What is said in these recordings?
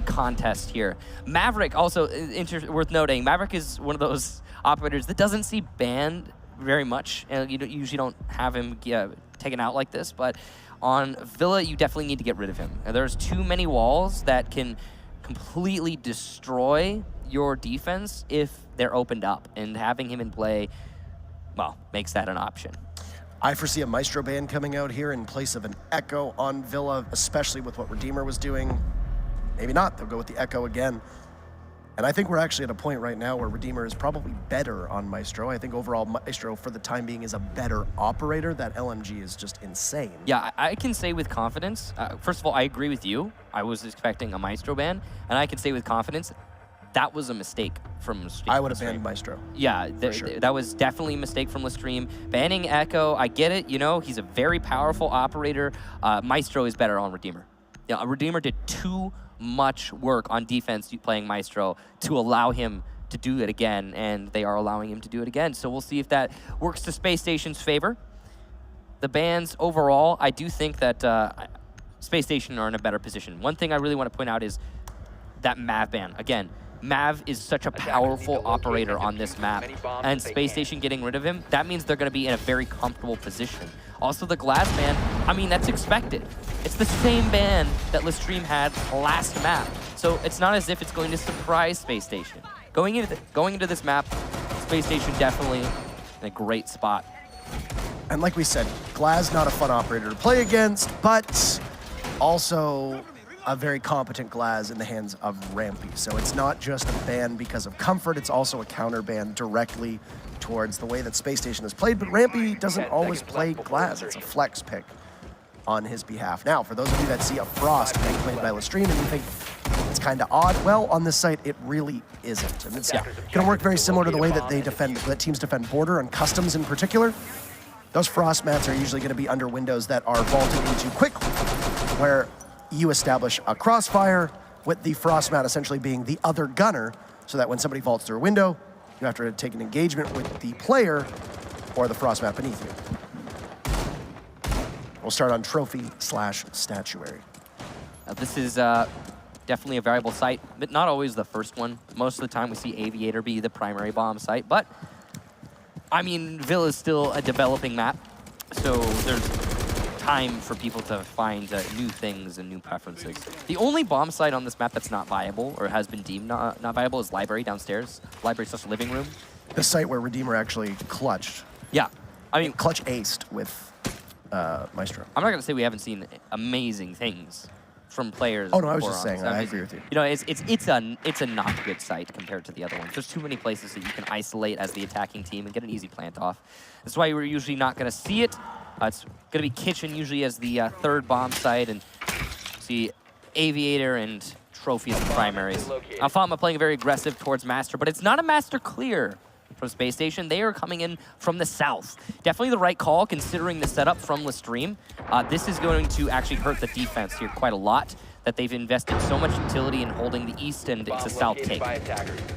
heated contest here. Maverick, also worth noting, Maverick is one of those operators that doesn't see banned very much. You usually don't have him taken out like this, but on Villa, you definitely need to get rid of him. There's too many walls that can completely destroy your defense if they're opened up, and having him in play, well, makes that an option. I foresee a Maestro ban coming out here in place of an Echo on Villa, especially with what Redeemer was doing. Maybe not, they'll go with the Echo again. And I think we're actually at a point right now where Redeemer is probably better on Maestro. I think overall Maestro, for the time being, is a better operator. That LMG is just insane. Yeah, I can say with confidence, first of all, I agree with you. I was expecting a Maestro ban, and I can say with confidence, that was a mistake from LeStream. I would have banned Maestro. Yeah, sure. That was definitely a mistake from LeStream. Banning Echo, I get it, you know, he's a very powerful operator. Maestro is better on Redeemer. Yeah, Redeemer did too much work on defense playing Maestro to allow him to do it again, and they are allowing him to do it again. So we'll see if that works to Space Station's favor. The bans overall, I do think that Space Station are in a better position. One thing I really want to point out is that Mav ban. Again, Mav is such a powerful operator on this map, and Space Station getting rid of him, that means they're going to be in a very comfortable position. Also, the Glass ban, I mean, that's expected. It's the same ban that LeStream had last map, so it's not as if it's going to surprise Space Station. Going into this map, Space Station definitely in a great spot. And like we said, Glass not a fun operator to play against, but also a very competent Glass in the hands of Rampy. So it's not just a ban because of comfort, it's also a counter ban directly towards the way that Space Station is played, but Rampy doesn't always play Glass. It's a flex pick on his behalf. Now, for those of you that see a Frost being played by LeStream and you think it's kind of odd, well, on this site, it really isn't. And it's going to work very similar to the way that that teams defend Border and Customs in particular. Those Frost mats are usually going to be under windows that are vaulted into quickly, where you establish a crossfire with the Frost mat essentially being the other gunner, so that when somebody vaults through a window, you have to take an engagement with the player or the Frost mat beneath you. We'll start on trophy/statuary. This is definitely a variable site, but not always the first one. Most of the time we see Aviator be the primary bomb site, but I mean, Villa is still a developing map, so there's time for people to find new things and new preferences. The only bomb site on this map that's not viable, or has been deemed not viable, is Library downstairs. Library/living room. The site where Redeemer actually clutched. Yeah. I mean, clutch aced with Maestro. I'm not going to say we haven't seen amazing things from players. Oh, no, I was just saying, I agree with you. You know, it's a not good site compared to the other ones. There's too many places that you can isolate as the attacking team and get an easy plant off. That's why we're usually not going to see it. It's going to be Kitchen usually as the third bomb site, and see Aviator and Trophy as the primaries. Alfama playing very aggressive towards Master, but it's not a Master clear from Space Station. They are coming in from the south. Definitely the right call considering the setup from LeStream. This is going to actually hurt the defense here quite a lot, that they've invested so much utility in holding the east, and it's a south take.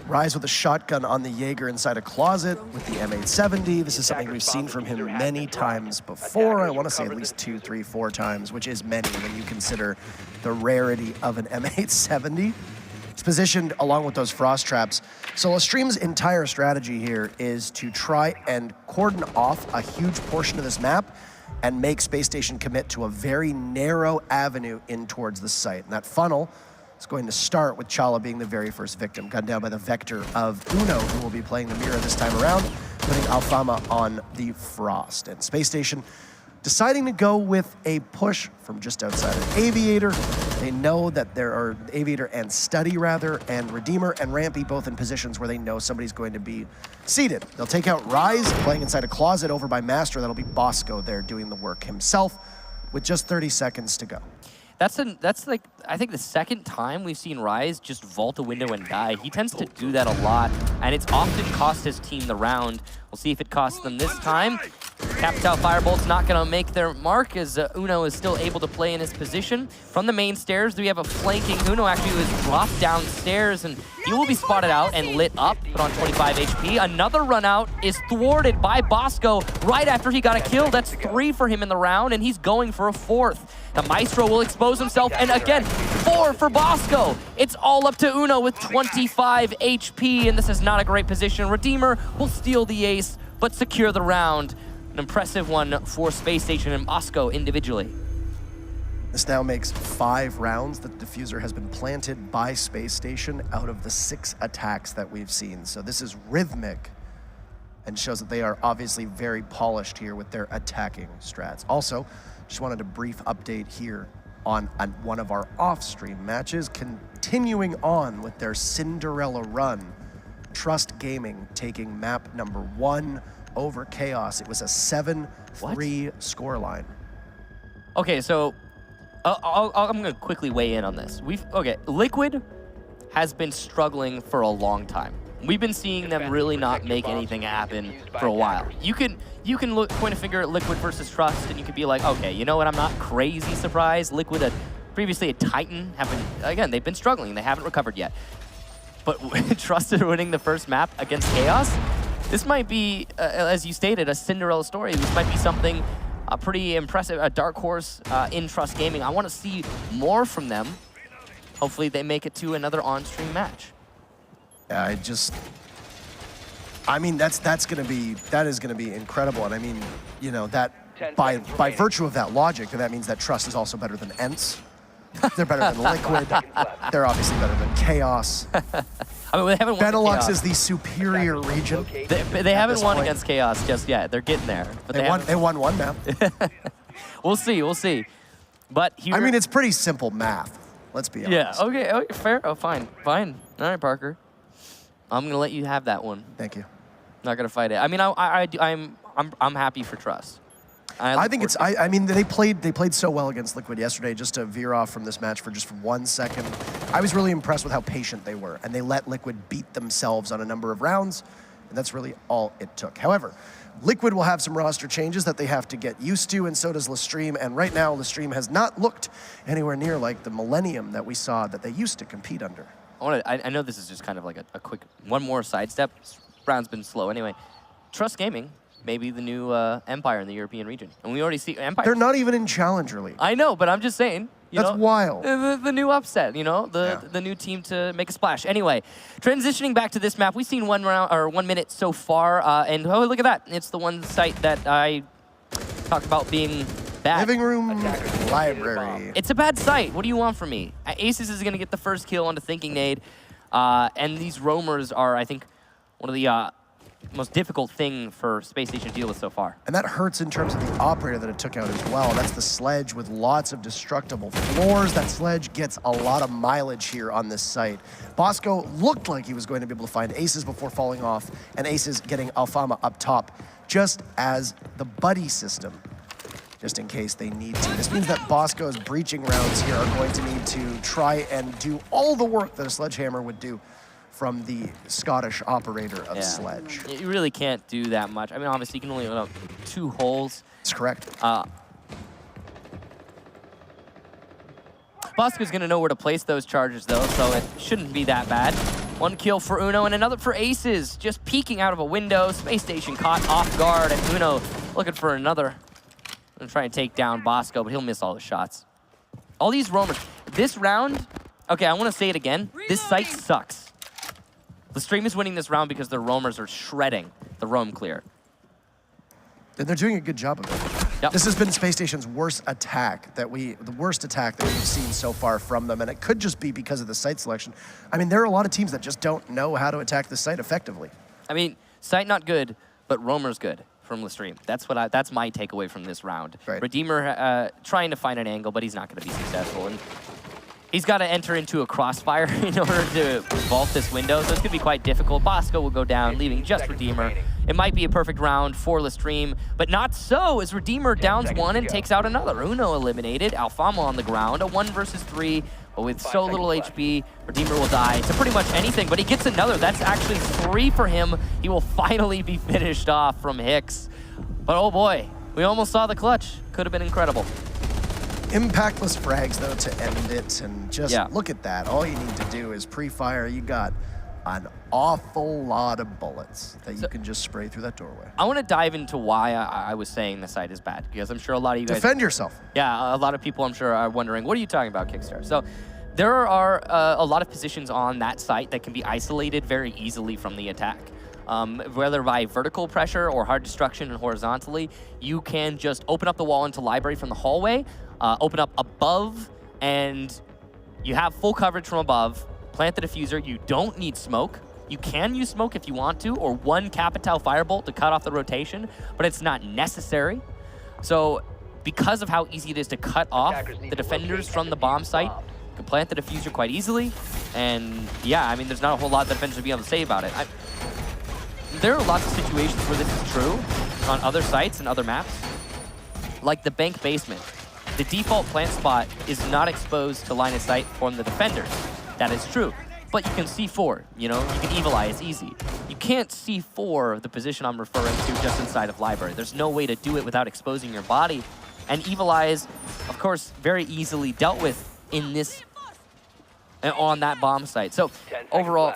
Rise with a shotgun on the Jaeger inside a closet with the M870. This is something we've seen from him many times before. I want to say at least 2, 3, 4 times, which is many when you consider the rarity of an M870. It's positioned along with those frost traps. So LeStream's entire strategy here is to try and cordon off a huge portion of this map and make Space Station commit to a very narrow avenue in towards the site. And that funnel is going to start with Chala being the very first victim, gunned down by the Vector of Uno, who will be playing the mirror this time around, putting Alfama on the Frost. And Space Station deciding to go with a push from just outside of Aviator. They know that there are Aviator and Study, rather, and Redeemer and Rampy both in positions where they know somebody's going to be seated. They'll take out Rise, playing inside a closet over by Master. That'll be Bosco there doing the work himself with just 30 seconds to go. That's like, I think the second time we've seen Rise just vault a window and die. He tends to do that a lot, and it's often cost his team the round. We'll see if it costs them this time. Capital Firebolt's not going to make their mark as Uno is still able to play in his position. From the main stairs, we have a flanking Uno actually who is dropped downstairs, and he will be spotted out and lit up, but on 25 HP. Another run out is thwarted by Bosco right after he got a kill. That's 3 for him in the round, and he's going for a 4th. The Maestro will expose himself, and again, 4 for Bosco. It's all up to Uno with 25 HP, and this is not a great position. Redeemer will steal the ace, but secure the round. An impressive one for Space Station and Bosco individually. This now makes 5 rounds that the diffuser has been planted by Space Station out of the 6 attacks that we've seen. So this is rhythmic and shows that they are obviously very polished here with their attacking strats. Also, just wanted a brief update here on one of our off-stream matches, continuing on with their Cinderella run. Trust Gaming taking map number 1 over Chaos. It was a 7-3 scoreline. Okay, so I'm going to quickly weigh in on this. Liquid has been struggling for a long time. We've been seeing them really not make anything happen for a while. You can point a finger at Liquid versus Trust, and you could be like, okay, you know what? I'm not crazy surprised. Liquid, previously a Titan, they've been struggling. They haven't recovered yet. But Trust is winning the first map against Chaos. This might be, as you stated, a Cinderella story. This might be something pretty impressive, a dark horse in Trust Gaming. I want to see more from them. Hopefully they make it to another on-stream match. Yeah, I mean, that is gonna be incredible. And I mean, you know, that by virtue of that logic, that means that Trust is also better than ENCE. They're better than Liquid. They're obviously better than Chaos. I mean, they haven't won Benelux is the superior region. They haven't won against Chaos just yet. They're getting there. But they won one map. We'll see. But here, I mean, it's pretty simple math. Let's be honest. Yeah. Okay. Fair. Oh, fine. All right, Parker. I'm gonna let you have that one. Thank you. Not gonna fight it. I mean, I'm happy for Trust. I think it's. I mean, they played so well against Liquid yesterday. Just to veer off from this match for just 1 second, I was really impressed with how patient they were, and they let Liquid beat themselves on a number of rounds, and that's really all it took. However, Liquid will have some roster changes that they have to get used to, and so does LeStream. And right now, LeStream has not looked anywhere near like the Millennium that we saw that they used to compete under. I know this is just kind of like a quick one more sidestep. This round's been slow anyway. Trust Gaming. Maybe the new Empire in the European region. And we already see Empire. They're not even in Challenger League. I know, but I'm just saying. That's wild. The new upset, you know, the new team to make a splash. Anyway, transitioning back to this map, we've seen 1 round or 1 minute so far, and oh, look at that. It's the one site that I talked about being bad. Living room library. It's a bad site. What do you want from me? Aces is going to get the first kill onto Thinking Nade, and these roamers are, I think, one of the most difficult thing for Space Station to deal with so far. And that hurts in terms of the operator that it took out as well. That's the sledge with lots of destructible floors. That sledge gets a lot of mileage here on this site. Bosco looked like he was going to be able to find Aces before falling off, and Aces getting Alfama up top, just as the buddy system, just in case they need to. This means that Bosco's breaching rounds here are going to need to try and do all the work that a sledgehammer would do from the Scottish operator of Sledge. You really can't do that much. I mean, obviously, you can only open up 2 holes. That's correct. Bosco's going to know where to place those charges, though, so it shouldn't be that bad. 1 kill for Uno and another for Aces, just peeking out of a window. Space Station caught off guard, and Uno looking for another. Going to try and take down Bosco, but he'll miss all the shots. All these roamers. This round, okay, I want to say it again. This site sucks. LeStream is winning this round because their roamers are shredding the roam clear. And they're doing a good job of it. Yep. This has been Space Station's worst attack the worst attack that we've seen so far from them, and it could just be because of the site selection. I mean, there are a lot of teams that just don't know how to attack the site effectively. I mean, site not good, but roamer's good from LeStream. That's my takeaway from this round. Right. Redeemer trying to find an angle, but he's not going to be successful. And he's got to enter into a crossfire in order to vault this window, so it's going to be quite difficult. Bosco will go down, leaving just Redeemer. It might be a perfect round for LeStream, but not so, as Redeemer downs 1 and takes out another. Uno eliminated, Alfama on the ground, a 1 versus 3 But with so little HP, Redeemer will die to pretty much anything, but he gets another. That's actually 3 for him. He will finally be finished off from Hicks. But oh boy, we almost saw the clutch. Could have been incredible. Impactless frags, though, to end it. And just look at that. All you need to do is pre-fire. You got an awful lot of bullets that you can just spray through that doorway. I want to dive into why I was saying the site is bad, because I'm sure a lot of you guys... Defend yourself. Yeah, a lot of people, I'm sure, are wondering, what are you talking about, Kickstar? So there are a lot of positions on that site that can be isolated very easily from the attack. Whether by vertical pressure or hard destruction and horizontally, you can just open up the wall into library from the hallway, open up above, and you have full coverage from above. Plant the diffuser. You don't need smoke. You can use smoke if you want to, or one Capital Firebolt to cut off the rotation, but it's not necessary. So because of how easy it is to cut off the defenders from the bomb site, you can plant the diffuser quite easily. And yeah, I mean, there's not a whole lot the defenders will be able to say about it. There are lots of situations where this is true on other sites and other maps, like the bank basement. The default plant spot is not exposed to line of sight from the defenders. That is true, but you can C4, you know, you can Evil Eye, it's easy. You can't C4 the position I'm referring to just inside of library. There's no way to do it without exposing your body. And Evil Eye is, of course, very easily dealt with in this, on that bomb site. So overall,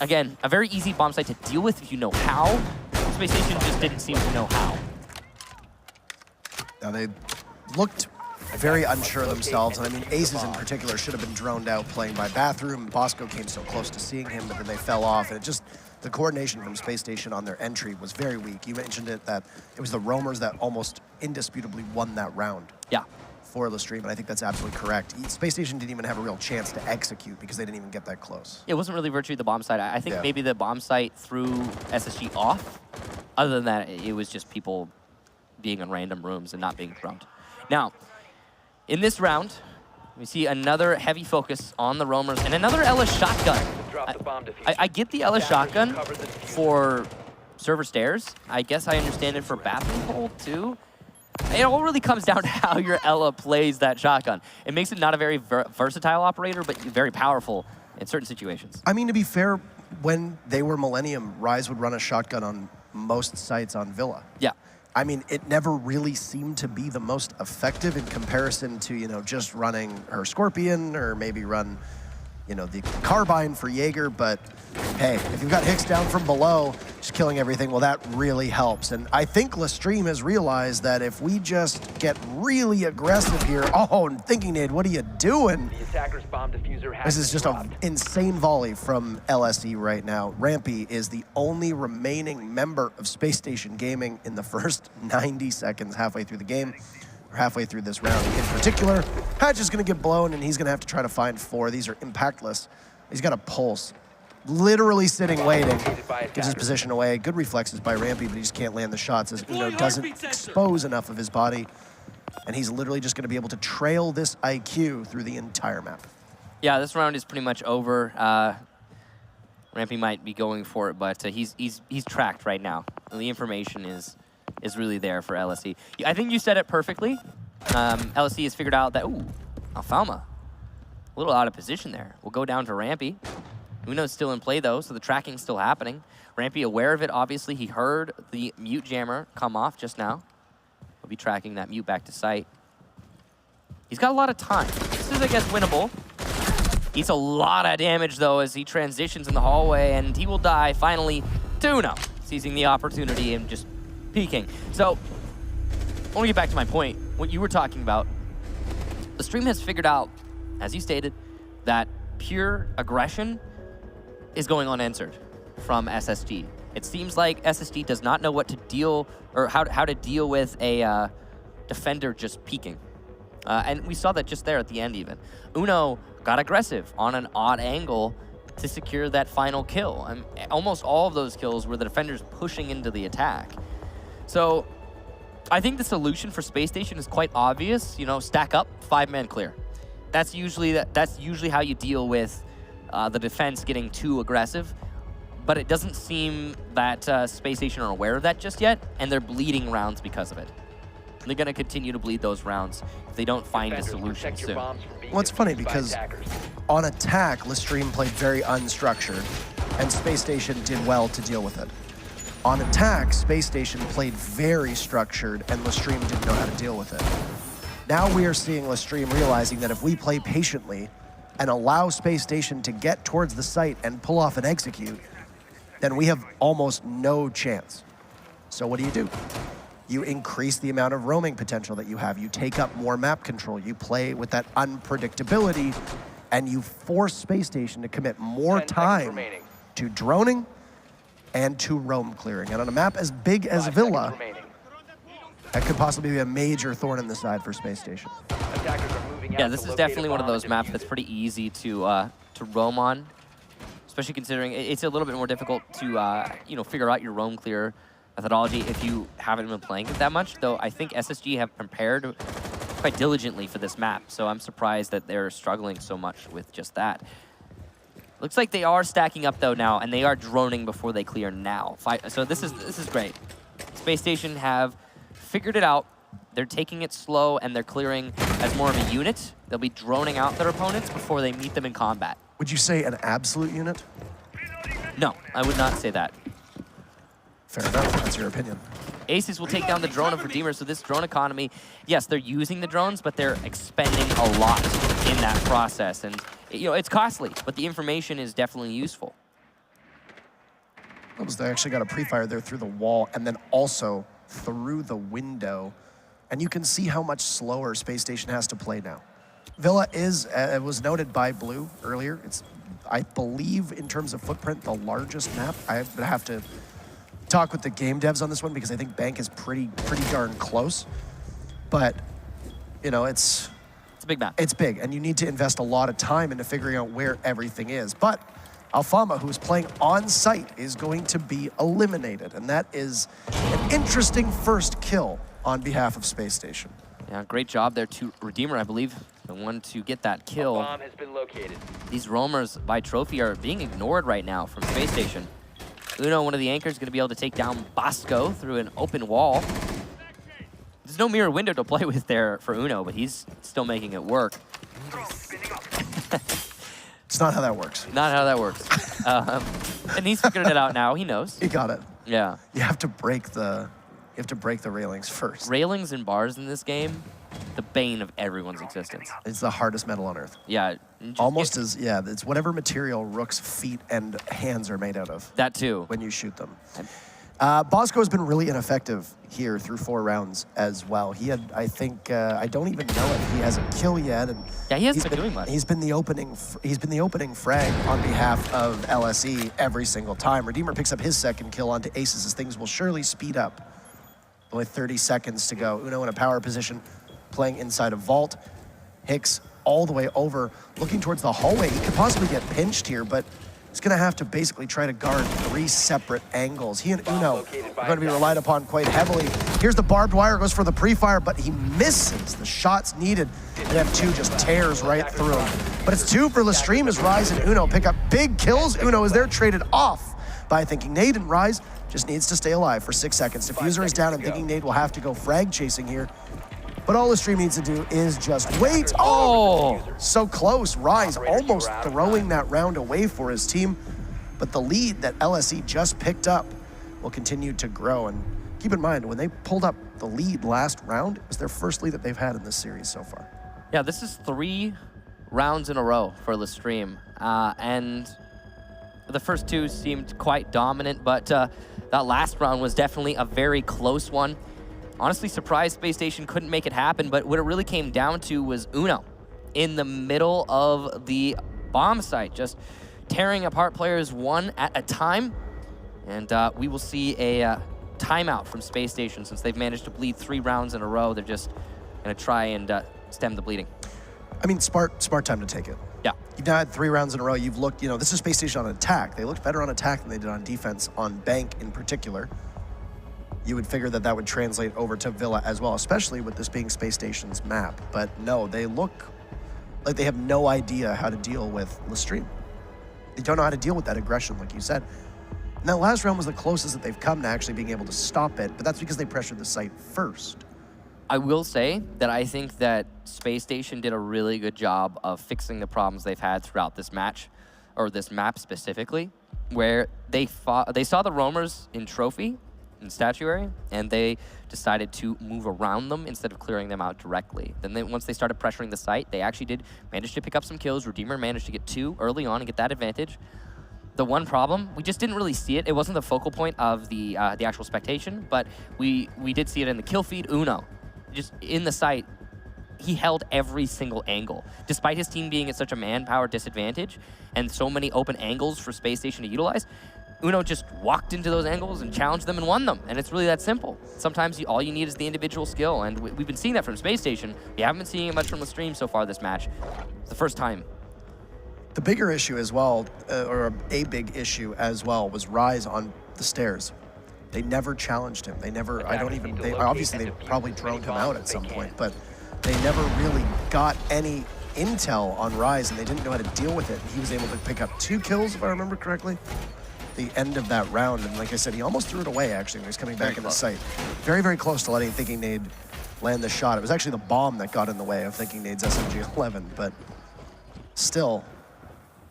again, a very easy bomb site to deal with if you know how. Spacestation just didn't seem to know how. Now they looked very unsure themselves, and I mean, Aces in particular should have been droned out playing by bathroom. Bosco came so close to seeing him, but then they fell off, and it just, the coordination from Spacestation on their entry was very weak. You mentioned it, that it was the roamers that almost indisputably won that round. Yeah. For LeStream, and I think that's absolutely correct. Spacestation didn't even have a real chance to execute because they didn't even get that close. It wasn't really virtually the bomb site. I think maybe the bomb site threw SSG off. Other than that, it was just people being in random rooms and not being droned. Now, in this round, we see another heavy focus on the roamers and another LS shotgun. I get the LS shotgun for server stairs. I guess I understand it for bathroom hold too. It all really comes down to how your Ella plays that shotgun. It makes it not a very versatile operator, but very powerful in certain situations. I mean, to be fair, when they were Millennium, Rise would run a shotgun on most sites on Villa. Yeah. I mean, it never really seemed to be the most effective in comparison to, you know, just running her Scorpion or maybe run, you know, the Carbine for Jaeger. But hey, if you've got Hicks down from below, just killing everything, well, that really helps. And I think LeStream has realized that if we just get really aggressive here, oh, Thinking Nade, what are you doing? The attacker's bomb diffuser has This is just an insane volley from LSE right now. Rampy is the only remaining member of Space Station Gaming in the first 90 seconds halfway through the game, or halfway through this round in particular. Hatch is going to get blown, and he's going to have to try to find 4. These are impactless. He's got a pulse. Literally sitting, waiting. Gives his position away. Good reflexes by Rampy, but he just can't land the shots as Uno doesn't expose enough of his body. And he's literally just going to be able to trail this IQ through the entire map. Yeah, this round is pretty much over. Rampy might be going for it, but he's tracked right now. The information is really there for LSE. I think you said it perfectly. LSE has figured out that, ooh, Alfalma, a little out of position there. We'll go down to Rampy. Uno's still in play, though, so the tracking's still happening. Rampy aware of it, obviously. He heard the mute jammer come off just now. We'll be tracking that mute back to site. He's got a lot of time. This is, I guess, winnable. Eats a lot of damage, though, as he transitions in the hallway, and he will die, finally, to Uno, seizing the opportunity and just peeking. So, I want to get back to my point. What you were talking about, LeStream has figured out, as you stated, that pure aggression is going unanswered from SSG. It seems like SSG does not know what to deal, or how to deal with a defender just peeking. And we saw that just there at the end even. Uno got aggressive on an odd angle to secure that final kill. And almost all of those kills were the defenders pushing into the attack. So I think the solution for Space Station is quite obvious. You know, stack up, 5-man clear. That's usually how you deal with the defense getting too aggressive. But it doesn't seem that Space Station are aware of that just yet, and they're bleeding rounds because of it. They're going to continue to bleed those rounds if they don't find a solution soon. Well, it's funny because on attack, LeStream played very unstructured, and Space Station did well to deal with it. On attack, Space Station played very structured, and LeStream didn't know how to deal with it. Now we are seeing LeStream realizing that if we play patiently and allow Space Station to get towards the site and pull off an execute, then we have almost no chance. So what do? You increase the amount of roaming potential that you have. You take up more map control. You play with that unpredictability, and you force Space Station to commit more time to droning and to roam clearing. And on a map as big as Villa, that could possibly be a major thorn in the side for Space Station. Yeah, this is definitely one of those maps that's pretty easy to roam on, especially considering it's a little bit more difficult to you know, figure out your roam clear methodology if you haven't been playing it that much. Though I think SSG have prepared quite diligently for this map, so I'm surprised that they're struggling so much with just that. Looks like they are stacking up though now, and they are droning before they clear now. So this is great. Space Station have figured it out. They're taking it slow, and they're clearing as more of a unit. They'll be droning out their opponents before they meet them in combat. Would you say an absolute unit? No, I would not say that. Fair enough, that's your opinion. Aces will take down the drone of Redeemer, so this drone economy, yes, they're using the drones, but they're expending a lot in that process. And, you know, it's costly, but the information is definitely useful. They actually got a pre-fire there through the wall and then also through the window. And you can see how much slower Space Station has to play now. Villa is, was noted by Blue earlier, it's, I believe, in terms of footprint, the largest map. I would have to talk with the game devs on this one because I think Bank is pretty darn close. But, you know, it's a big map. It's big, and you need to invest a lot of time into figuring out where everything is. But Alfama, who's playing on site, is going to be eliminated, and that is an interesting first kill on behalf of Space Station. Yeah, great job there to Redeemer, I believe, the one to get that kill. A bomb has been located. These roamers by trophy are being ignored right now from Space Station. Uno, one of the anchors, going to be able to take down Bosco through an open wall. There's no mirror window to play with there for Uno, but he's still making it work. It's not how that works. Not how that works. And he's figured it out now. He knows. He got it. Yeah. You have to break the railings first. Railings and bars in this game, the bane of everyone's existence. It's the hardest metal on Earth. Yeah. Almost as, yeah, it's whatever material Rook's feet and hands are made out of. That too. When you shoot them. Bosco has been really ineffective here through 4 rounds as well. He had, I think, I don't even know if he has a kill yet. And yeah, he hasn't been doing much. He's been the opening frag on behalf of LSE every single time. Redeemer picks up his second kill onto Aces as things will surely speed up. Only 30 seconds to go. Uno in a power position, playing inside a vault. Hicks all the way over, looking towards the hallway. He could possibly get pinched here, but he's going to have to basically try to guard 3 separate angles. He and Uno are going to be relied upon quite heavily. Here's the barbed wire, goes for the pre-fire, but he misses the shots needed. And F2 just tears right through him. But it's 2 for LeStream as Rise and Uno pick up big kills. Uno is there traded off by Thinking Nade, and Rise just needs to stay alive for 6 seconds. Diffuser is down, and Thinking Nade will have to go frag chasing here. But all LeStream needs to do is just wait. Oh, so close. Rise almost throwing that round away for his team. But the lead that LSE just picked up will continue to grow. And keep in mind, when they pulled up the lead last round, it was their first lead that they've had in this series so far. Yeah, this is 3 rounds in a row for LeStream. And the first 2 seemed quite dominant, but that last round was definitely a very close one. Honestly, surprised Space Station couldn't make it happen, but what it really came down to was Uno in the middle of the bomb site, just tearing apart players one at a time. And we will see a timeout from Space Station since they've managed to bleed 3 rounds in a row. They're just going to try and stem the bleeding. I mean, smart time to take it. Yeah. You've now had 3 rounds in a row. You've looked, you know, this is Space Station on attack. They looked better on attack than they did on defense, on Bank in particular. You would figure that that would translate over to Villa as well, especially with this being Space Station's map. But no, they look like they have no idea how to deal with LeStream. They don't know how to deal with that aggression, like you said. And that last round was the closest that they've come to actually being able to stop it, but that's because they pressured the site first. I will say that I think that Space Station did a really good job of fixing the problems they've had throughout this match, or this map specifically, where they saw the roamers in Trophy, in Statuary, and they decided to move around them instead of clearing them out directly. Then once they started pressuring the site, they actually did manage to pick up some kills. Redeemer managed to get 2 early on and get that advantage. The one problem, we just didn't really see it. It wasn't the focal point of the actual spectation, but we did see it in the kill feed. Uno, just in the site, he held every single angle. Despite his team being at such a manpower disadvantage and so many open angles for Space Station to utilize, Uno just walked into those angles and challenged them and won them. And it's really that simple. Sometimes all you need is the individual skill. And we've been seeing that from Space Station. We haven't been seeing it much from LeStream so far this match. It's the first time. The bigger issue as well, or a big issue as well, was Rise on the stairs. They never challenged him. They never, obviously they probably droned him out at some point, but they never really got any intel on Rise, and they didn't know how to deal with it. He was able to pick up 2 kills, if I remember correctly, the end of that round. And like I said, he almost threw it away, actually, when he was coming back in the site. Very, very close to letting Thinking Nade land the shot. It was actually the bomb that got in the way of Thinking Nade's SMG-11, but still,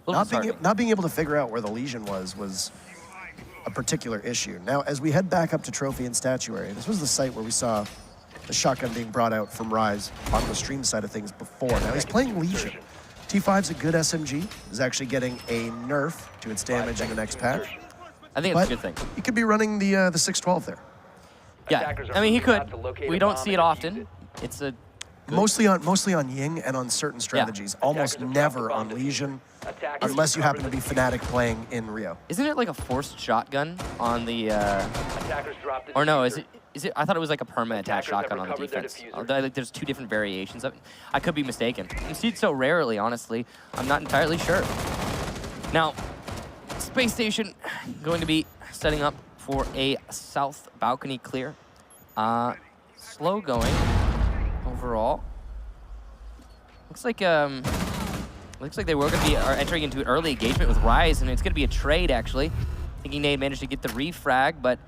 not being able to figure out where the Legion was a particular issue. Now, as we head back up to Trophy and Statuary, this was the site where we saw the shotgun being brought out from Rise on the stream side of things before. Now he's playing Legion. T5's a good SMG. Is actually getting a nerf to its damage in the next patch. I think it's a good thing. He could be running the 612 there. Yeah, I mean, he could. We don't see it often. It's a mostly on Ying and on certain strategies. Yeah. Almost never on Legion, unless you happen to be Fnatic playing in Rio. Isn't it like a forced shotgun on the? Or no, is it? I thought it was like a perma-attached shotgun on the defense. There's 2 different variations of it. I could be mistaken. You see it so rarely, honestly. I'm not entirely sure. Now, Space Station going to be setting up for a south balcony clear. Slow going overall. Looks like they were going to be entering into an early engagement with Rise, and it's going to be a trade, actually. Thinking they managed to get the refrag, but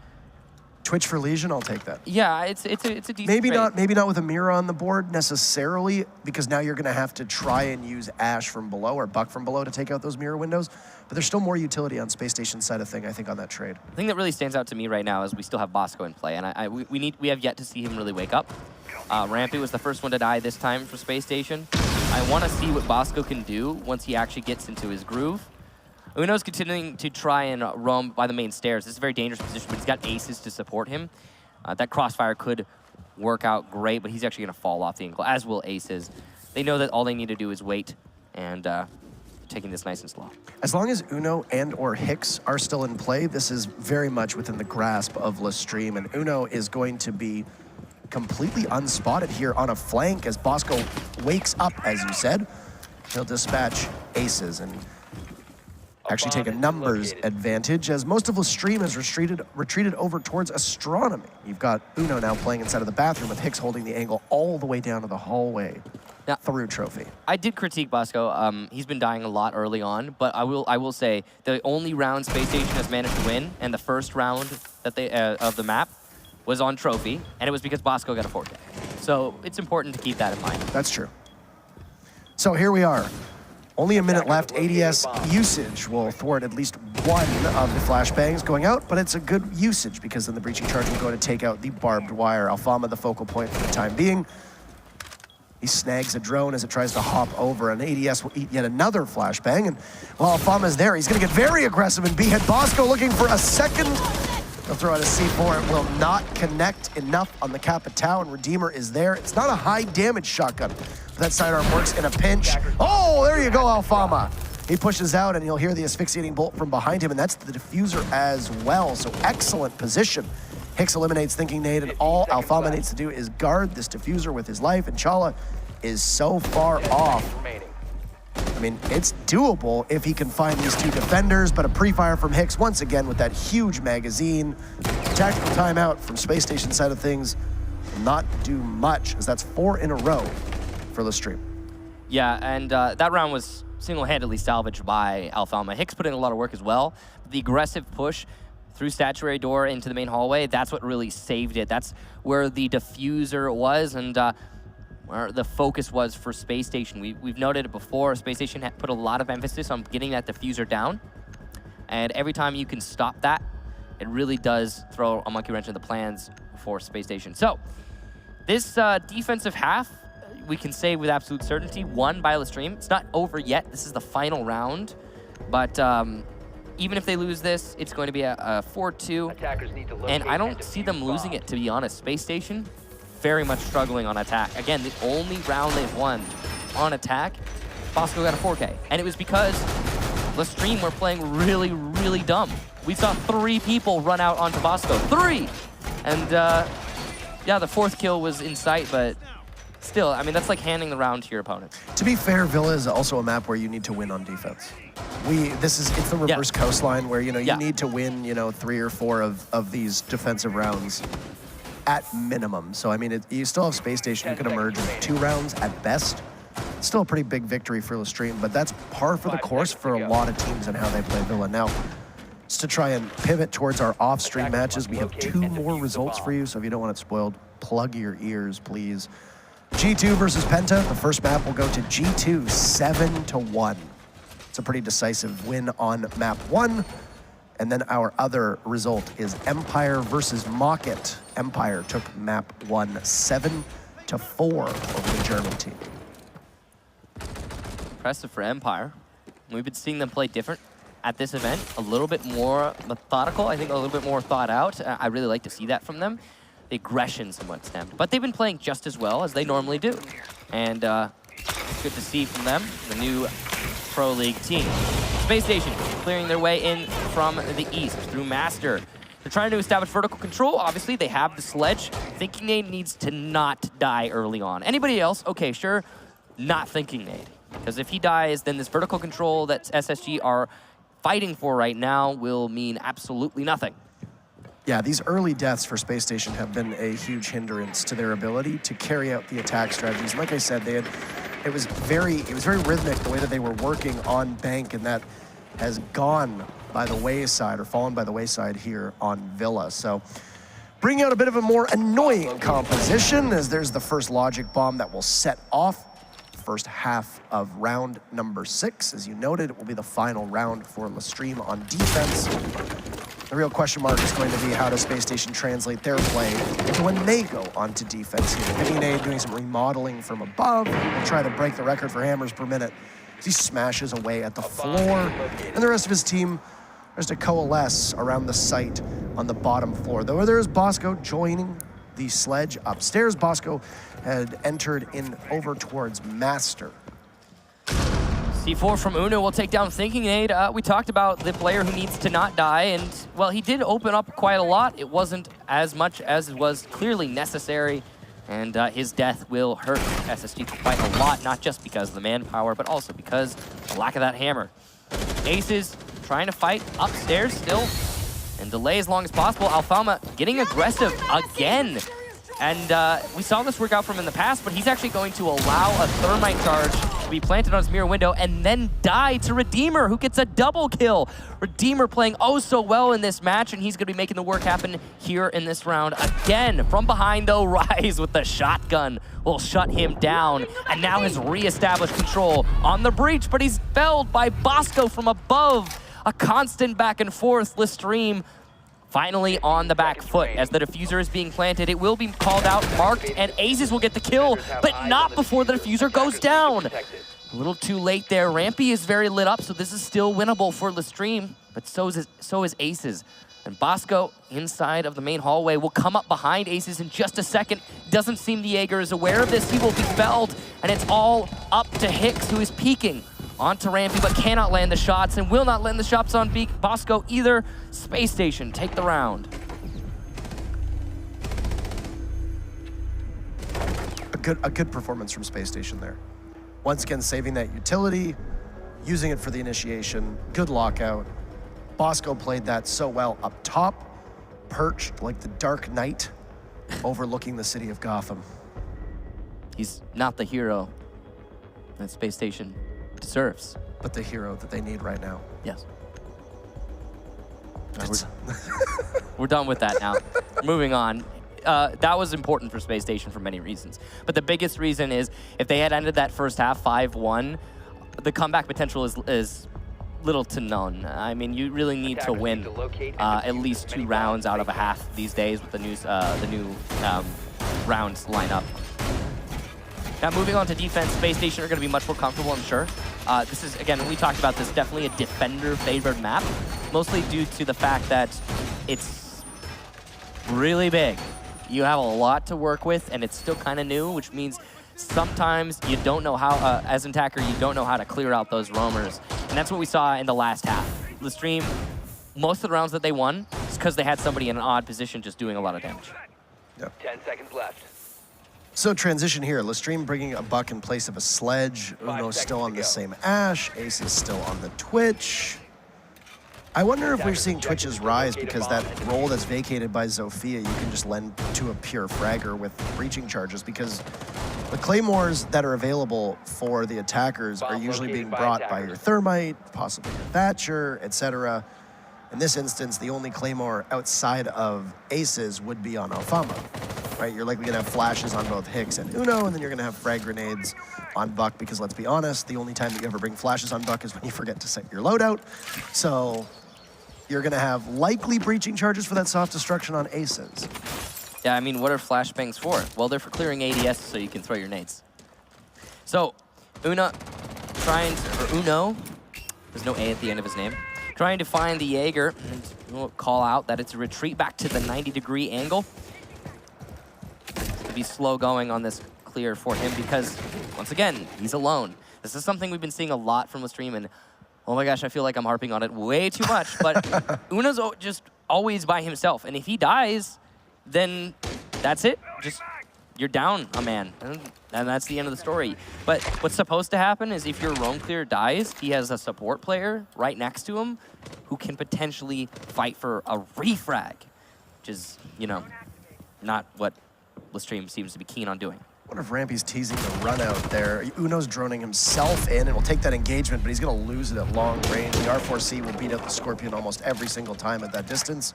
Twitch for Legion, I'll take that. Yeah, it's a decent maybe trade. Maybe not with a mirror on the board necessarily, because now you're going to have to try and use Ash from below or Buck from below to take out those mirror windows. But there's still more utility on Space Station side of thing, I think, on that trade. The thing that really stands out to me right now is we still have Bosco in play, and we have yet to see him really wake up. Rampy was the first one to die this time for Space Station. I want to see what Bosco can do once he actually gets into his groove. Uno's continuing to try and roam by the main stairs. This is a very dangerous position, but he's got aces to support him. That crossfire could work out great, but he's actually going to fall off the ankle, as will aces. They know that all they need to do is wait, and taking this nice and slow. As long as Uno and or Hicks are still in play, this is very much within the grasp of LeStream, and Uno is going to be completely unspotted here on a flank as Bosco wakes up, as you said. He'll dispatch aces and actually take a numbers advantage, as most of LeStream has retreated over towards Astronomy. You've got Uno now playing inside of the bathroom with Hicks holding the angle all the way down to the hallway through Trophy. I did critique Bosco. He's been dying a lot early on, but I will say the only round Space Station has managed to win, and the first round that they of the map was on Trophy, and it was because Bosco got a 4K. So it's important to keep that in mind. That's true. So here we are. Only a minute left. ADS usage will thwart at least one of the flashbangs going out, but it's a good usage because then the breaching charge will go to take out the barbed wire. Alfama the focal point for the time being. He snags a drone as it tries to hop over, and ADS will eat yet another flashbang. And while Alfama's there, he's going to get very aggressive and behead Bosco, looking for a second. He'll throw out a C4. It will not connect enough on the Capitao, and Redeemer is there. It's not a high damage shotgun. That sidearm works in a pinch. Oh, there you go, Alfama. He pushes out, and you'll hear the asphyxiating bolt from behind him, and that's the diffuser as well. So excellent position. Hicks eliminates Thinking Nade, and all Alfama needs to do is guard this diffuser with his life, and Chala is so far off. I mean, it's doable if he can find these 2 defenders, but a pre-fire from Hicks once again with that huge magazine. Tactical timeout from Space Station side of things will not do much, as that's 4 in a row for LeStream. Yeah, and that round was single-handedly salvaged by Alfama. Hicks put in a lot of work as well. The aggressive push through statuary door into the main hallway, that's what really saved it. That's where the diffuser was and where the focus was for Space Station. We've noted it before, Space Station had put a lot of emphasis on getting that diffuser down. And every time you can stop that, it really does throw a monkey wrench in the plans for Space Station. So this defensive half, we can say with absolute certainty, won by LeStream. It's not over yet. This is the final round. But even if they lose this, it's going to be a 4-2. And I don't see them losing it, to be honest. Space Station, very much struggling on attack. Again, the only round they've won on attack, Bosco got a 4K. And it was because LeStream were playing really, really dumb. We saw 3 people run out onto Bosco. 3! And yeah, the 4th kill was in sight, but still, I mean, that's like handing the round to your opponent. To be fair, Villa is also a map where you need to win on defense. It's the reverse coastline where, you know, you need to win, you know, 3 or 4 of these defensive rounds at minimum. So, I mean, you still have Space Station who can emerge with 2 rounds at best. It's still a pretty big victory for LeStream, but that's par for the course for a lot of teams and how they play Villa. Now, just to try and pivot towards our off-stream matches, we have 2 more results for you, so if you don't want it spoiled, plug your ears, please. G2 versus Penta. The first map will go to G2, 7-1. It's a pretty decisive win on map 1. And then our other result is Empire versus Mocket. Empire took map 1, 7-4 over the German team. Impressive for Empire. We've been seeing them play different at this event, a little bit more methodical, I think a little bit more thought out. I really like to see that from them. The aggression somewhat stemmed, but they've been playing just as well as they normally do. And it's good to see from them, the new Pro League team. Space Station clearing their way in from the east through Master. They're trying to establish vertical control. Obviously, they have the sledge. Thinking Nade needs to not die early on. Anybody else? Okay, sure, not Thinking Nade. Because if he dies, then this vertical control that SSG are fighting for right now will mean absolutely nothing. Yeah, these early deaths for Space Station have been a huge hindrance to their ability to carry out the attack strategies. Like I said, it was very rhythmic the way that they were working on Bank, and that has gone by the wayside or fallen by the wayside here on Villa. So bringing out a bit of a more annoying composition as there's the first logic bomb that will set off first half of round number 6. As you noted, it will be the final round for LeStream on defense. The real question mark is going to be how does Space Station translate their play to when they go onto defense here. Thinking Nade doing some remodeling from above. Will try to break the record for hammers per minute as he smashes away at the floor. And the rest of his team has to coalesce around the site on the bottom floor. Though there's Bosco joining the sledge upstairs. Bosco had entered in over towards Master. C4 from Uno will take down Thinking Nade. We talked about the player who needs to not die, and, well, he did open up quite a lot. It wasn't as much as was clearly necessary, and his death will hurt SSG quite a lot, not just because of the manpower, but also because of the lack of that hammer. Aces trying to fight upstairs still, and delay as long as possible. Alfalma getting aggressive again. And we saw this work out from him in the past, but he's actually going to allow a thermite charge to be planted on his mirror window and then die to Redeemer, who gets a double kill. Redeemer playing oh so well in this match, and he's going to be making the work happen here in this round. Again, from behind though, Rise with the shotgun will shut him down, and now has re-established control on the breach, but he's felled by Bosco from above. A constant back and forth. LeStream finally on the back foot as the diffuser is being planted. It will be called out, marked, and Aces will get the kill, but not before the diffuser goes down. A little too late there. Rampy is very lit up, so this is still winnable for LeStream, but so is Aces. And Bosco, inside of the main hallway, will come up behind Aces in just a second. Doesn't seem the Jaeger is aware of this. He will be felled, and it's all up to Hicks, who is peeking onto Rampy, but cannot land the shots and will not land the shots on Bosco either. Space Station take the round. A good performance from Space Station there. Once again, saving that utility, using it for the initiation, good lockout. Bosco played that so well up top, perched like the Dark Knight, overlooking the city of Gotham. He's not the hero that Space Station deserves. But the hero that they need right now. Yes. We're done with that now. Moving on. That was important for Space Station for many reasons. But the biggest reason is if they had ended that first half 5-1, the comeback potential is little to none. I mean, you really need to win at least 2 rounds out of a half these days with the new rounds lineup. Now, moving on to defense, Space Station are going to be much more comfortable, I'm sure. This is, again, when we talked about this, definitely a defender-favored map, mostly due to the fact that it's really big. You have a lot to work with, and it's still kind of new, which means sometimes you don't know how, as an attacker, you don't know how to clear out those roamers. And that's what we saw in the last half. LeStream, most of the rounds that they won is because they had somebody in an odd position just doing a lot of damage. Yep. 10 seconds left. So transition here. LeStream bringing a buck in place of a sledge. Uno's still on the same Ash. Ace is still on the Twitch. I wonder if we're seeing Twitch's rise because that role that's vacated by Zofia, you can just lend to a pure fragger with breaching charges, because the claymores that are available for the attackers are usually being brought by your Thermite, possibly your Thatcher, etc. In this instance, the only claymore outside of Aces would be on Alfama, right? You're likely gonna have flashes on both Hicks and Uno, and then you're gonna have frag grenades on Buck, because let's be honest, the only time that you ever bring flashes on Buck is when you forget to set your loadout. So you're gonna have likely breaching charges for that soft destruction on Aces. Yeah, I mean, what are flashbangs for? Well, they're for clearing ADS so you can throw your nades. So, Uno, there's no A at the end of his name, trying to find the Jaeger, and we'll call out that it's a retreat back to the 90-degree angle. To be slow going on this clear for him because, once again, he's alone. This is something we've been seeing a lot from LeStream, and oh my gosh, I feel like I'm harping on it way too much, but Uno's just always by himself, and if he dies, then that's it. Just, you're down a man, and that's the end of the story. But what's supposed to happen is if your roam clear dies, he has a support player right next to him who can potentially fight for a refrag, which is, you know, not what LeStream seems to be keen on doing. I wonder if Rampy's teasing the run out there. Uno's droning himself in and will take that engagement, but he's going to lose it at long range. The R4C will beat out the Scorpion almost every single time at that distance.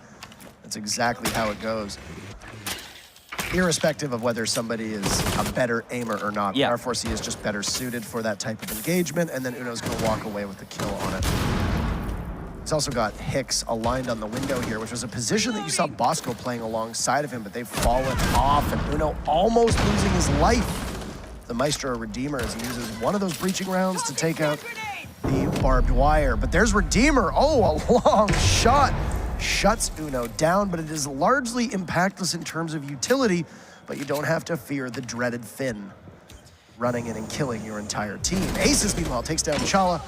That's exactly how it goes. Irrespective of whether somebody is a better aimer or not, the R4C is just better suited for that type of engagement, and then Uno's going to walk away with the kill on it. He's also got Hicks aligned on the window here, which was a position that you saw Bosco playing alongside of him, but they've fallen off, and Uno almost losing his life. The Maestro Redeemer as he uses one of those breaching rounds to take out the barbed wire. But there's Redeemer. Oh, a long shot. Shuts Uno down, but it is largely impactless in terms of utility, but you don't have to fear the dreaded Finn running in and killing your entire team. Aces, meanwhile, takes down Chala,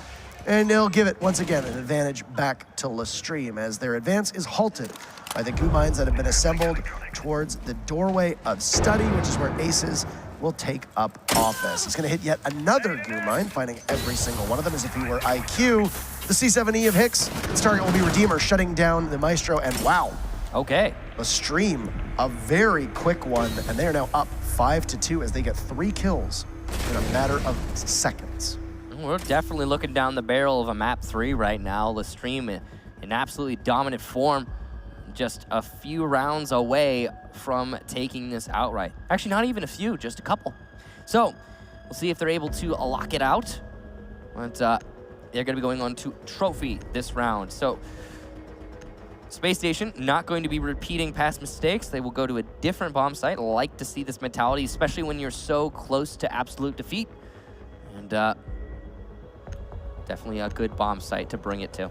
and they'll give it, once again, an advantage back to LeStream as their advance is halted by the goo mines that have been assembled towards the doorway of Study, which is where Aces will take up office. He's gonna hit yet another goo mine, finding every single one of them as if he were IQ. The C7E of Hicks, its target will be Redeemer, shutting down the Maestro, and wow. Okay. LeStream, a very quick one, and they are now up 5-2 as they get 3 kills in a matter of seconds. We're definitely looking down the barrel of a map 3 right now. LeStream in absolutely dominant form, just a few rounds away from taking this outright. Actually, not even a few, just a couple. So, we'll see if they're able to lock it out. But they're going to be going on to Trophy this round. So, Space Station not going to be repeating past mistakes. They will go to a different bomb site. Like to see this mentality, especially when you're so close to absolute defeat. And definitely a good bomb site to bring it to.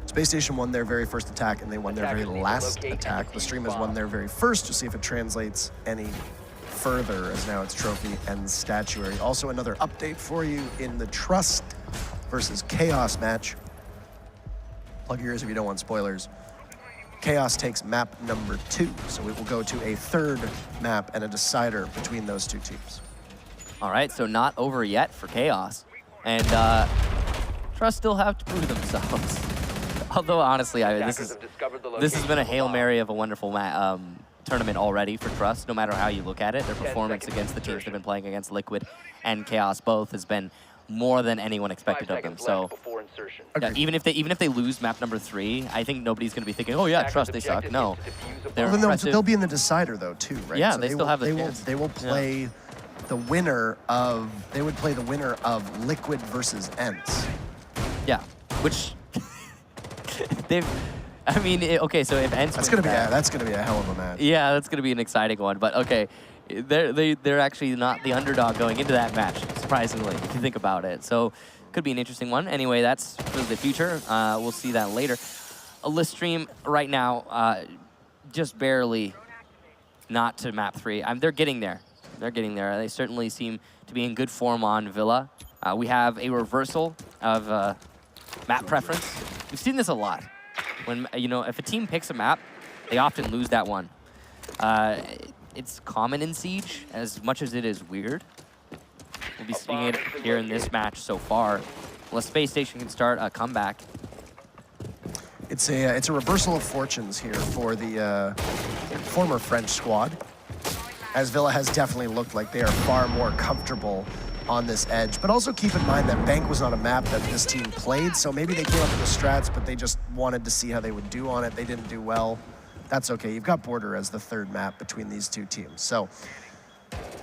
Space Station won their very first attack, and they won their very last attack. LeStream has won their very first, to see if it translates any further, as now it's Trophy and Statuary. Also, another update for you in the Trust versus Chaos match. Plug your ears if you don't want spoilers. Chaos takes map number 2, so it will go to a third map and a decider between those two teams. All right, so not over yet for Chaos. And Trust still have to prove themselves. Although, honestly, this has been a Hail Mary of a wonderful tournament already for Trust, no matter how you look at it. Their performance against the teams they've been playing against, Liquid and Chaos both, has been more than anyone expected of them. So yeah, even if they lose map number 3, I think nobody's going to be thinking, oh yeah, trust they suck. No, they'll be in the decider though too, right? Yeah, so they still have the chance. They will play the winner of. They would play the winner of Liquid versus Ents. Yeah, which they've. I mean, okay, so if Ents that's gonna be a hell of a match. Yeah, that's gonna be an exciting one. But okay, they're actually not the underdog going into that match, surprisingly, if you think about it. So could be an interesting one. Anyway, that's for the future. We'll see that later. LeStream right now, just barely not to map 3. They're getting there. They're getting there. They certainly seem to be in good form on Villa. We have a reversal of map preference. We've seen this a lot. When, you know, if a team picks a map, they often lose that one. It's common in Siege, as much as it is weird. We'll be seeing it here in this match so far. Unless Space Station can start a comeback. It's a reversal of fortunes here for the former French squad, as Villa has definitely looked like they are far more comfortable on this edge. But also keep in mind that Bank was not a map that this team played, so maybe they came up with the strats, but they just wanted to see how they would do on it. They didn't do well. That's okay. You've got Border as the 3rd map between these two teams. So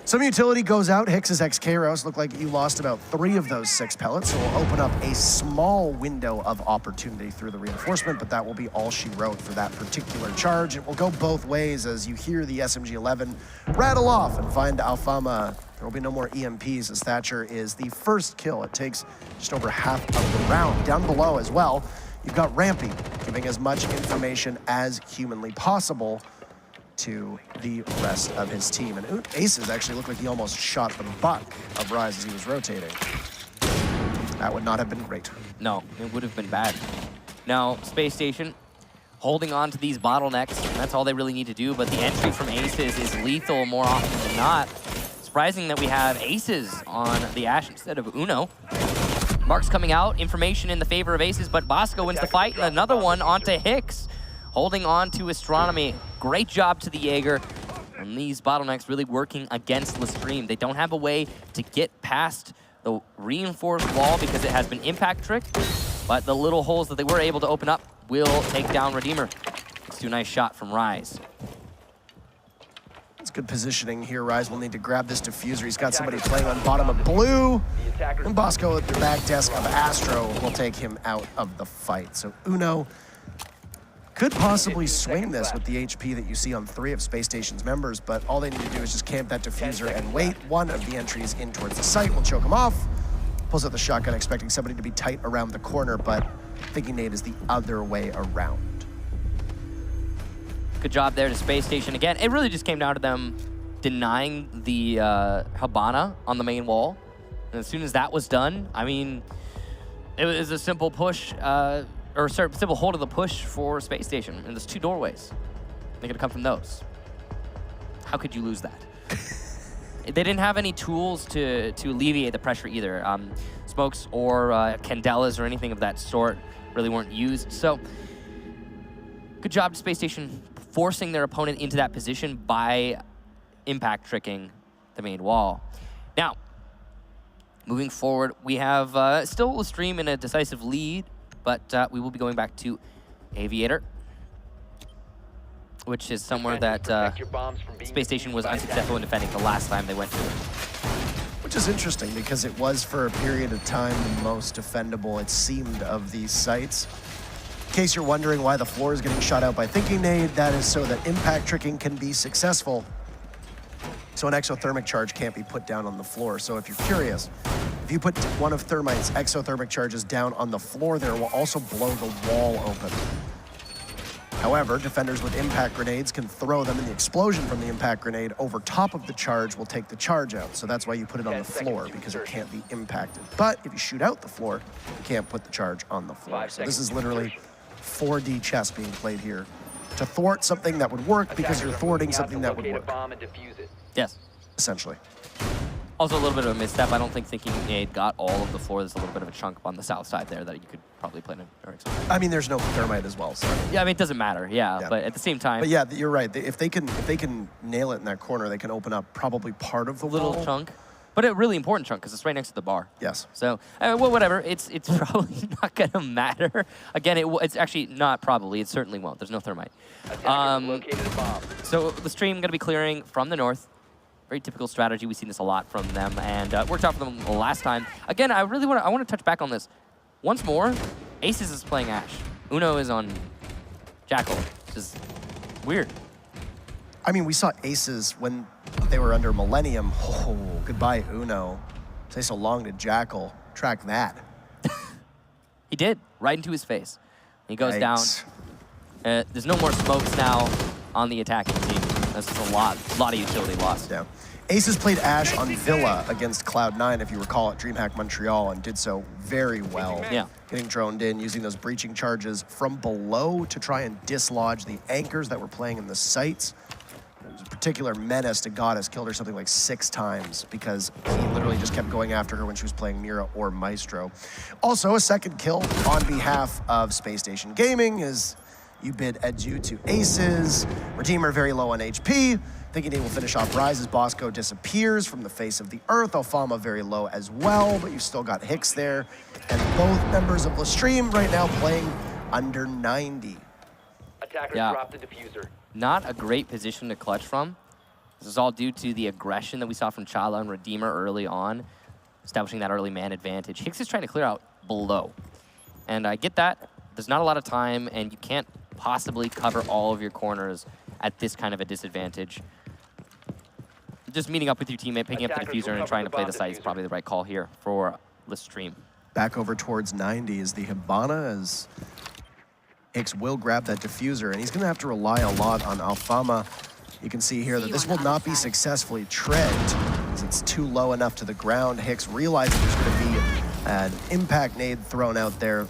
some utility goes out. Hicks's XK look like you lost about 3 of those 6 pellets, so we'll open up a small window of opportunity through the reinforcement, but that will be all she wrote for that particular charge. It will go both ways as you hear the SMG-11 rattle off and find Alfama. There will be no more EMPs as Thatcher is the first kill. It takes just over half of the round. Down below as well, you've got Rampy giving as much information as humanly possible to the rest of his team. And Aces actually looked like he almost shot the butt of Rise as he was rotating. That would not have been great. No, it would have been bad. Now, Space Station holding on to these bottlenecks, and that's all they really need to do, but the entry from Aces is lethal more often than not. Surprising that we have Aces on the Ash instead of Uno. Mark's coming out, information in the favor of Aces, but Bosco wins the fight, and another one onto Hicks. Holding on to Astronomy. Great job to the Jaeger. And these bottlenecks really working against LeStream. They don't have a way to get past the reinforced wall because it has been impact tricked, but the little holes that they were able to open up will take down Redeemer. Let's do a nice shot from Rise. It's good positioning here. Rise will need to grab this diffuser. He's got somebody playing on bottom of blue. And Bosco at the back desk of Astro will take him out of the fight. So Uno could possibly swing this with the HP that you see on 3 of Space Station's members, but all they need to do is just camp that diffuser and wait. One of the entries in towards the site will choke him off. Pulls out the shotgun, expecting somebody to be tight around the corner, but thinking Nate is the other way around. Good job there to Space Station again. It really just came down to them denying the Habana on the main wall. And as soon as that was done, I mean, it was a simple push, or simple hold of the push for Space Station. And there's 2 doorways. They're gonna come from those. How could you lose that? They didn't have any tools to alleviate the pressure either. Smokes or candelas or anything of that sort really weren't used. So, good job to Space Station forcing their opponent into that position by impact tricking the main wall. Now, moving forward, we have still LeStream in a decisive lead, but we will be going back to Aviator, which is somewhere that Space Station was unsuccessful in defending the last time they went to it. Which is interesting because it was for a period of time the most defendable, it seemed, of these sites. In case you're wondering why the floor is getting shot out by Thinking Nade, that is so that impact tricking can be successful. So an exothermic charge can't be put down on the floor. So if you're curious, if you put one of Thermite's exothermic charges down on the floor there, will also blow the wall open. However, defenders with impact grenades can throw them, and the explosion from the impact grenade over top of the charge will take the charge out. So that's why you put it on the floor, because it can't be impacted. But if you shoot out the floor, you can't put the charge on the floor. So this is literally 4D chess being played here to thwart something that would work because you're thwarting something that would work. Yes. Essentially. Also a little bit of a misstep. I don't think Thinking Nade got all of the floor. There's a little bit of a chunk on the south side there that you could probably play in a I mean, there's no thermite as well. So. Yeah, I mean, it doesn't matter. Yeah, but at the same time. But yeah, you're right. If they can nail it in that corner, they can open up probably part of the little wall. chunk. But a really important chunk because it's right next to the bar. Yes. So, well, whatever. It's probably not going to matter. Again, it's actually not probably. It certainly won't. There's no thermite. So LeStream going to be clearing from the north. Very typical strategy. We've seen this a lot from them, and worked out for them last time. Again, I want to touch back on this. Once more, Aces is playing Ashe. Uno is on Jackal, which is weird. I mean, we saw Aces when they were under Millennium. Oh, goodbye, Uno. Say so long to Jackal. Track that. He did, right into his face. He goes down. There's no more smokes now on the attacking team. That's just a lot of utility lost. Yeah. Aces played Ashe on Villa against Cloud9, if you recall, at DreamHack Montreal, and did so very well. Yeah. Getting droned in, using those breaching charges from below to try and dislodge the anchors that were playing in the sites. There was a particular menace to Goddess, killed her something like 6 times because he literally just kept going after her when she was playing Mira or Maestro. Also, a second kill on behalf of Space Station Gaming is you bid adieu to Aces. Redeemer very low on HP. Thinking he will finish off Rise as Bosco disappears from the face of the earth. Alfama very low as well, but you've still got Hicks there. And both members of LeStream right now playing under 90. Attackers drop the diffuser. Not a great position to clutch from. This is all due to the aggression that we saw from Chala and Redeemer early on, establishing that early man advantage. Hicks is trying to clear out below. And I get that. There's not a lot of time, and you can't possibly cover all of your corners at this kind of a disadvantage. Just meeting up with your teammate, picking up the diffuser, and trying to play the site is probably the right call here for LeStream. Back over towards 90 is the Hibana, as Hicks will grab that diffuser, and he's going to have to rely a lot on Alfama. You can see here that this will not be successfully tregged, as it's too low enough to the ground. Hicks realizing there's going to be an impact nade thrown out there.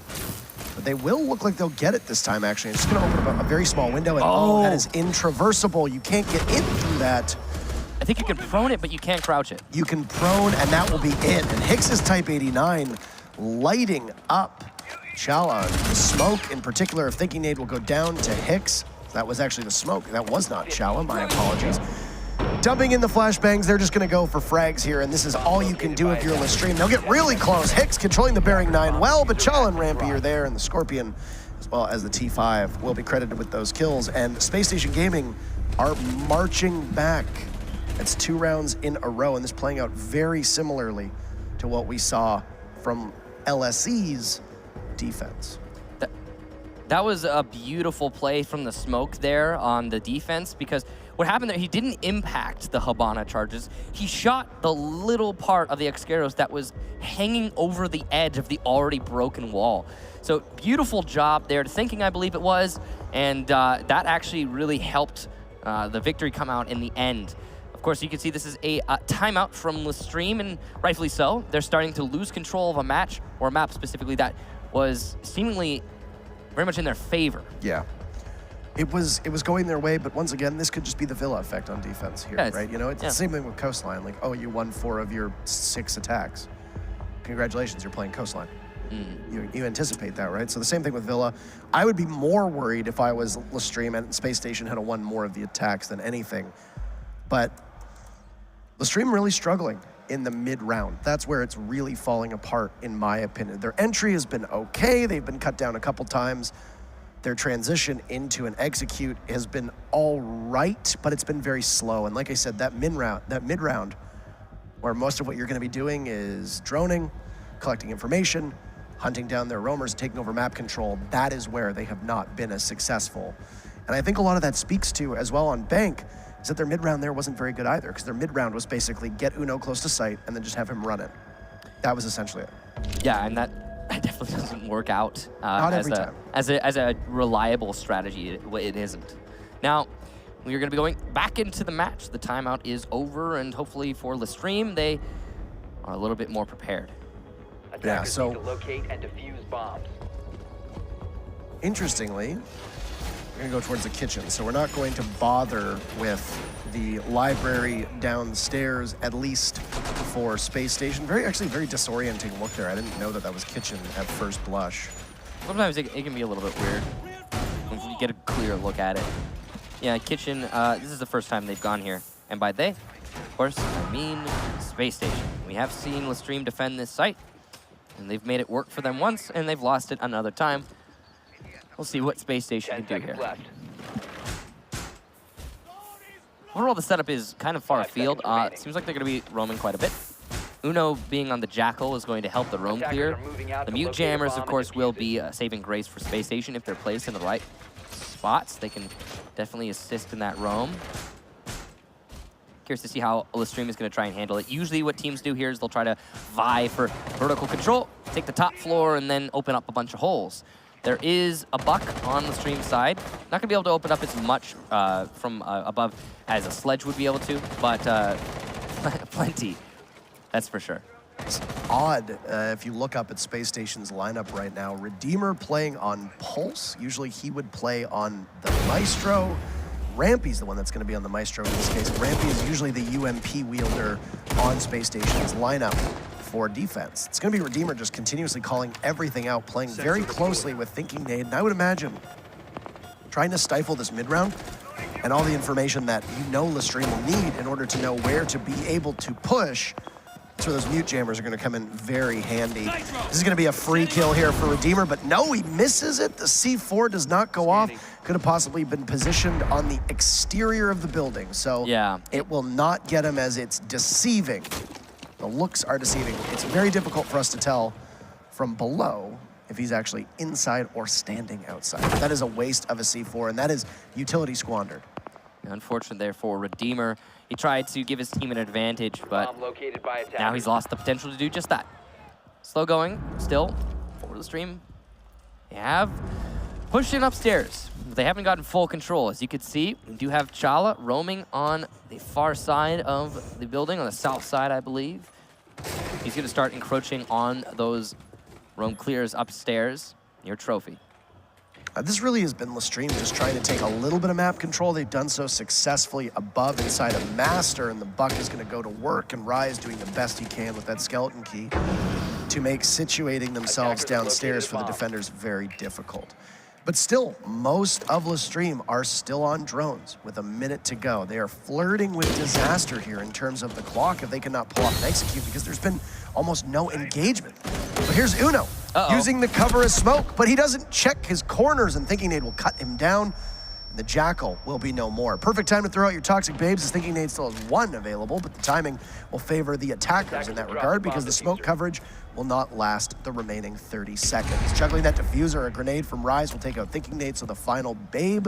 But they will look like they'll get it this time, actually. It's just going to open up a very small window, and oh, that is intraversable. You can't get in through that. I think you can prone it, but you can't crouch it. You can prone, and that will be it. And Hicks is Type 89, lighting up Chala. The smoke, in particular, of Thinking Nade will go down to Hicks. That was actually the smoke. That was not Chala, my apologies. Dumping in the flashbangs, they're just going to go for frags here, and this is all you can do if you're LeStream. They'll get really close. Hicks controlling the bearing 9 well, but Chala and Rampy are there, and the Scorpion, as well as the T5, will be credited with those kills. And Space Station Gaming are marching back. It's 2 rounds in a row, and this playing out very similarly to what we saw from LSE's defense. That was a beautiful play from the smoke there on the defense, because what happened there, he didn't impact the Hibana charges. He shot the little part of the Excaros that was hanging over the edge of the already broken wall. So beautiful job there, thinking I believe it was, and that actually really helped the victory come out in the end. Of course, you can see this is a timeout from LeStream, and rightfully so. They're starting to lose control of a match, or a map specifically, that was seemingly very much in their favor. Yeah. It was going their way, but once again, this could just be the Villa effect on defense here, right? You know, it's the same thing with Coastline. Like, oh, you won 4 of your 6 attacks. Congratulations, you're playing Coastline. You anticipate that, right? So the same thing with Villa. I would be more worried if I was LeStream and Space Station had won more of the attacks than anything. But LeStream really struggling in the mid-round. That's where it's really falling apart, in my opinion. Their entry has been okay. They've been cut down a couple times. Their transition into an execute has been all right, but it's been very slow. And like I said, that mid-round, where most of what you're going to be doing is droning, collecting information, hunting down their roamers, taking over map control, that is where they have not been as successful. And I think a lot of that speaks to, as well on Bank, is that their mid-round there wasn't very good either, because their mid-round was basically get Uno close to site and then just have him run it. That was essentially it. Yeah, and that definitely doesn't work out Not every time. As a reliable strategy. It isn't. Now, we are going to be going back into the match. The timeout is over, and hopefully for LeStream, they are a little bit more prepared. Attackers need to locate and defuse bombs. Interestingly, we're going to go towards the kitchen, so we're not going to bother with the library downstairs, at least for Space Station. Actually very disorienting look there. I didn't know that was kitchen at first blush. Sometimes it can be a little bit weird when you get a clear look at it. Yeah, kitchen, this is the first time they've gone here. And by they, of course, I mean Spacestation. We have seen LeStream defend this site, and they've made it work for them once, and they've lost it another time. We'll see what Spacestation 10 can do seconds here. left. Overall, the setup is kind of far 5 afield. seconds remaining. Seems like they're going to be roaming quite a bit. Uno being on the Jackal is going to help the roam Attackers clear. are moving out The to Mute locate a Jammers, bomb of and course, will defuse be it. saving grace for Spacestation if they're placed in the right spots. They can definitely assist in that roam. Curious to see how LeStream is going to try and handle it. Usually what teams do here is they'll try to vie for vertical control, take the top floor, and then open up a bunch of holes. There is a buck on the stream side. Not going to be able to open up as much from above as a sledge would be able to, but plenty, that's for sure. It's odd if you look up at Space Station's lineup right now. Redeemer playing on Pulse. Usually he would play on the Maestro. Rampy's the one that's going to be on the Maestro in this case. Rampy is usually the UMP wielder on Space Station's lineup for defense. It's going to be Redeemer just continuously calling everything out, playing very closely with Thinking Nade, and I would imagine trying to stifle this mid-round and all the information that you know LeStream will need in order to know where to be able to push. That's where those Mute Jammers are going to come in very handy. This is going to be a free kill here for Redeemer, but no, he misses it. The C4 does not go off. Could have possibly been positioned on the exterior of the building, so yeah, it will not get him as it's deceiving. The looks are deceiving. It's very difficult for us to tell from below if he's actually inside or standing outside. That is a waste of a C4, and that is utility squandered. Unfortunate there for Redeemer. He tried to give his team an advantage, but Bomb located by attackers. now he's lost the potential to do just that. Slow going, still, for the stream. They have pushed in upstairs. They haven't gotten full control. As you can see, we do have Chala roaming on the far side of the building, on the south side, I believe. He's going to start encroaching on those roam clears upstairs near Trophy. This really has been LeStream just trying to take a little bit of map control. They've done so successfully above inside of Master, and the Buck is going to go to work, and Rai is doing the best he can with that skeleton key to make situating themselves downstairs for the defenders very difficult. But still, most of LeStream are still on drones with a minute to go. They are flirting with disaster here in terms of the clock if they cannot pull off and execute, because there's been almost no engagement. But here's Uno using the cover as smoke, but he doesn't check his corners, and Thinking Nade will cut him down. And the Jackal will be no more. Perfect time to throw out your Toxic Babes, as Thinking Nade still has one available, but the timing will favor the attackers in that regard, because the smoke coverage will not last the remaining 30 seconds. Juggling that diffuser, a grenade from Rise will take out Thinking Nade, so the final Babe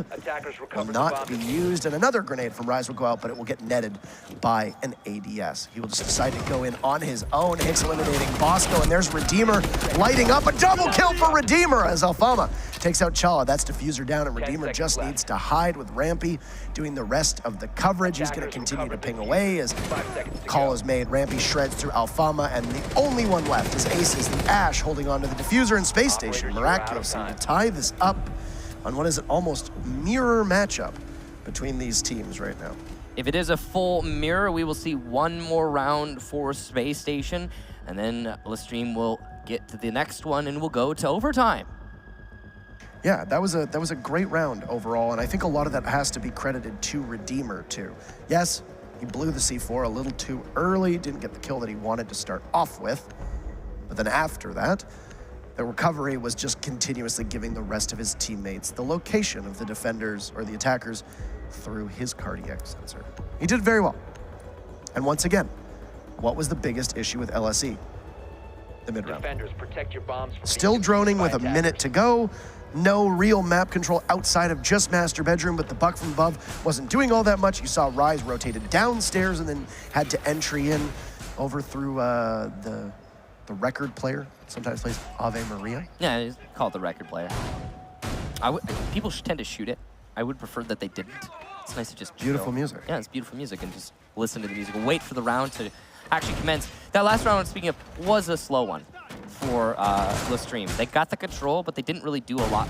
will not be used, and another grenade from Rise will go out, but it will get netted by an ADS. He will just decide to go in on his own, hits eliminating Bosco, and there's Redeemer lighting up. A double kill for Redeemer as Alfama takes out Chala. That's diffuser down, and Redeemer just needs to hide with Rampy doing the rest of the coverage. He's going to continue to ping away as call is made. Rampy shreds through Alfama, and the only one left is Aces, the Ash, holding on to the diffuser in Space Station, miraculously to tie this up on what is an almost mirror matchup between these teams right now. If it is a full mirror, we will see one more round for Space Station, and then LeStream will get to the next one and we'll go to overtime. Yeah, that was a great round overall, and I think a lot of that has to be credited to Redeemer too. Yes, he blew the C4 a little too early, didn't get the kill that he wanted to start off with, but then after that, the recovery was just continuously giving the rest of his teammates the location of the defenders or the attackers through his cardiac sensor. He did very well. And once again, what was the biggest issue with LSE? The mid-round. Defenders, protect your bombs from Still being droning with a attackers. minute to go. No real map control outside of just Master Bedroom, but the Buck from above wasn't doing all that much. You saw Rise rotated downstairs and then had to entry in over through the record player. Sometimes plays Ave Maria. Yeah, call it the record player. People tend to shoot it. I would prefer that they didn't. It's nice to just Beautiful chill. music. Yeah, it's beautiful music, and just listen to the music and wait for the round to actually commence. That last round, speaking of, was a slow one for LeStream. They got the control, but they didn't really do a lot.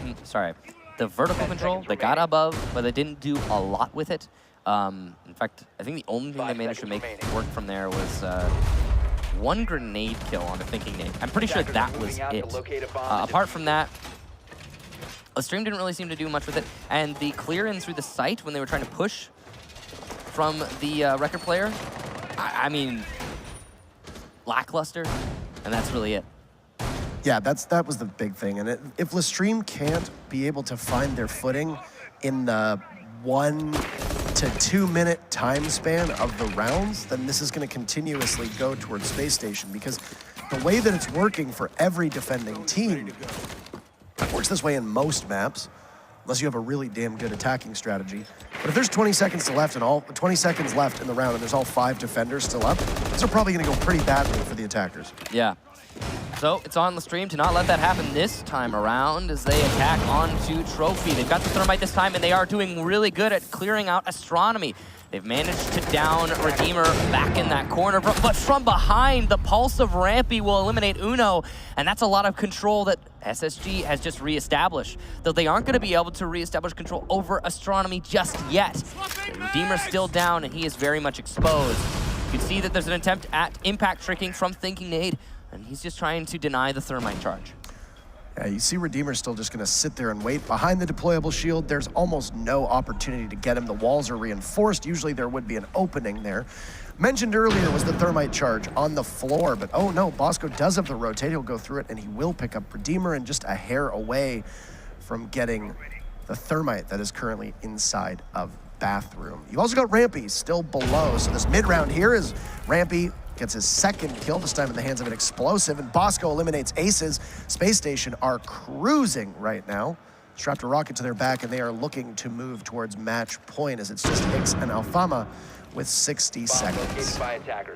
The vertical control, they got above, but they didn't do a lot with it. In fact, I think the only thing they managed to make work from there was one grenade kill on the Thinking Nade. I'm pretty sure that was it. Apart from that, LeStream didn't really seem to do much with it. And the clear in through the site when they were trying to push from the record player I mean, lackluster, and that's really it. Yeah, that was the big thing. And if LeStream can't be able to find their footing in the 1 to 2 minute time span of the rounds, then this is going to continuously go towards Space Station, because the way that it's working for every defending team, it works this way in most maps, unless you have a really damn good attacking strategy. But if there's 20 seconds left and all 20 seconds left in the round and there's all 5 defenders still up, these are probably going to go pretty badly for the attackers. Yeah. So it's on LeStream to not let that happen this time around as they attack onto Trophy. They've got the Thermite this time, and they are doing really good at clearing out Astronomy. They've managed to down Redeemer back in that corner, but from behind, the Pulse of Rampy will eliminate Uno, and that's a lot of control that SSG has just reestablished. Though they aren't going to be able to reestablish control over Astronomy just yet. Redeemer's still down, and he is very much exposed. You can see that there's an attempt at impact tricking from Thinking Nade, and he's just trying to deny the Thermite charge. Yeah, you see Redeemer's still just going to sit there and wait behind the deployable shield. There's almost no opportunity to get him. The walls are reinforced. Usually there would be an opening there. Mentioned earlier was the Thermite charge on the floor, but oh no, Bosco does have the rotate. He'll go through it, and he will pick up Redeemer, and just a hair away from getting the Thermite that is currently inside of Bathroom. You've also got Rampy still below, so this mid-round here is Rampy gets his second kill, this time in the hands of an explosive, and Bosco eliminates Aces. Space Station are cruising right now. Strapped a rocket to their back, and they are looking to move towards match point as it's just Hicks and Alfama with 60 seconds.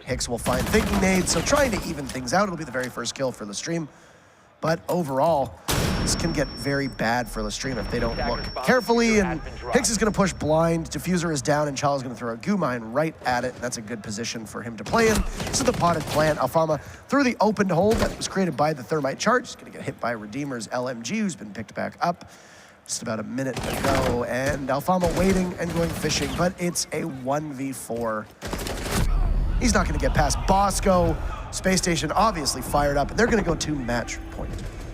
Hicks will find Thinking Nade, so trying to even things out. It'll be the very first kill for LeStream. But overall, this can get very bad for LeStream if they don't look carefully, and Hicks is going to push blind, Diffuser is down, and Chala's going to throw a goo mine right at it, and that's a good position for him to play in. This is the potted plant. Alfama through the opened hole that was created by the Thermite charge. He's going to get hit by Redeemer's LMG, who's been picked back up. Just about a minute to go, and Alfama waiting and going fishing, but it's a 1v4. He's not going to get past Bosco. Space Station obviously fired up, and they're going to go to match point.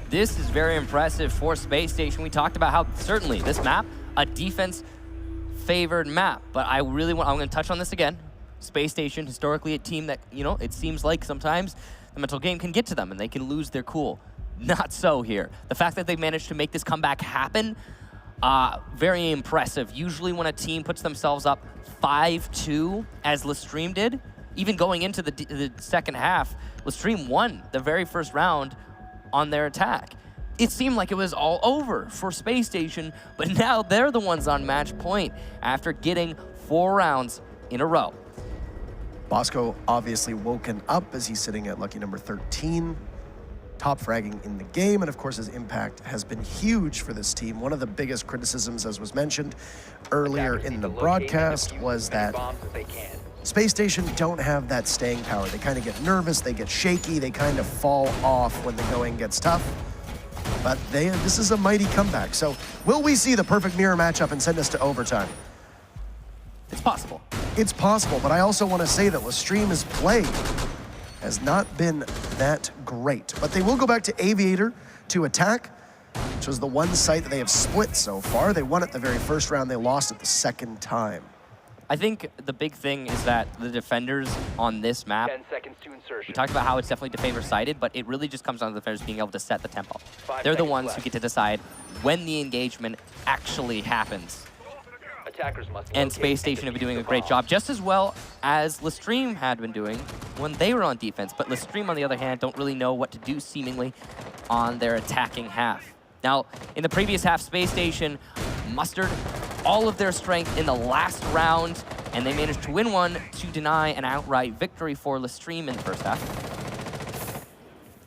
This is very impressive for Space Station. We talked about how certainly this map, a defense-favored map, but I'm going to touch on this again. Space Station, historically a team that, you know, it seems like sometimes the mental game can get to them and they can lose their cool. Not so here. The fact that they managed to make this comeback happen, very impressive. Usually when a team puts themselves up 5-2, as LeStream did, even going into the second half, LeStream won the very first round on their attack. It seemed like it was all over for Space Station, but now they're the ones on match point after getting 4 rounds in a row. Bosco obviously woken up as he's sitting at lucky number 13. Top fragging in the game, and of course his impact has been huge for this team. One of the biggest criticisms, as was mentioned earlier in the broadcast, was that Space Station don't have that staying power. They kind of get nervous, they get shaky, they kind of fall off when the going gets tough. But this is a mighty comeback. So will we see the perfect mirror matchup and send us to overtime? It's possible. It's possible, but I also want to say that LeStream's play has not been that great. But they will go back to Aviator to attack, which was the one site that they have split so far. They won it the very first round, they lost it the second time. I think the big thing is that the defenders on this map, 10 seconds to insertion. we talked about how it's definitely defender-sided, but it really just comes down to the defenders being able to set the tempo. They're the ones who get to decide when the engagement actually happens. Attackers must And locate Space Station have been doing a great job, just as well as LeStream had been doing when they were on defense. But LeStream, on the other hand, don't really know what to do, seemingly, on their attacking half. Now, in the previous half, Space Station mustered all of their strength in the last round, and they managed to win one to deny an outright victory for LeStream in the first half.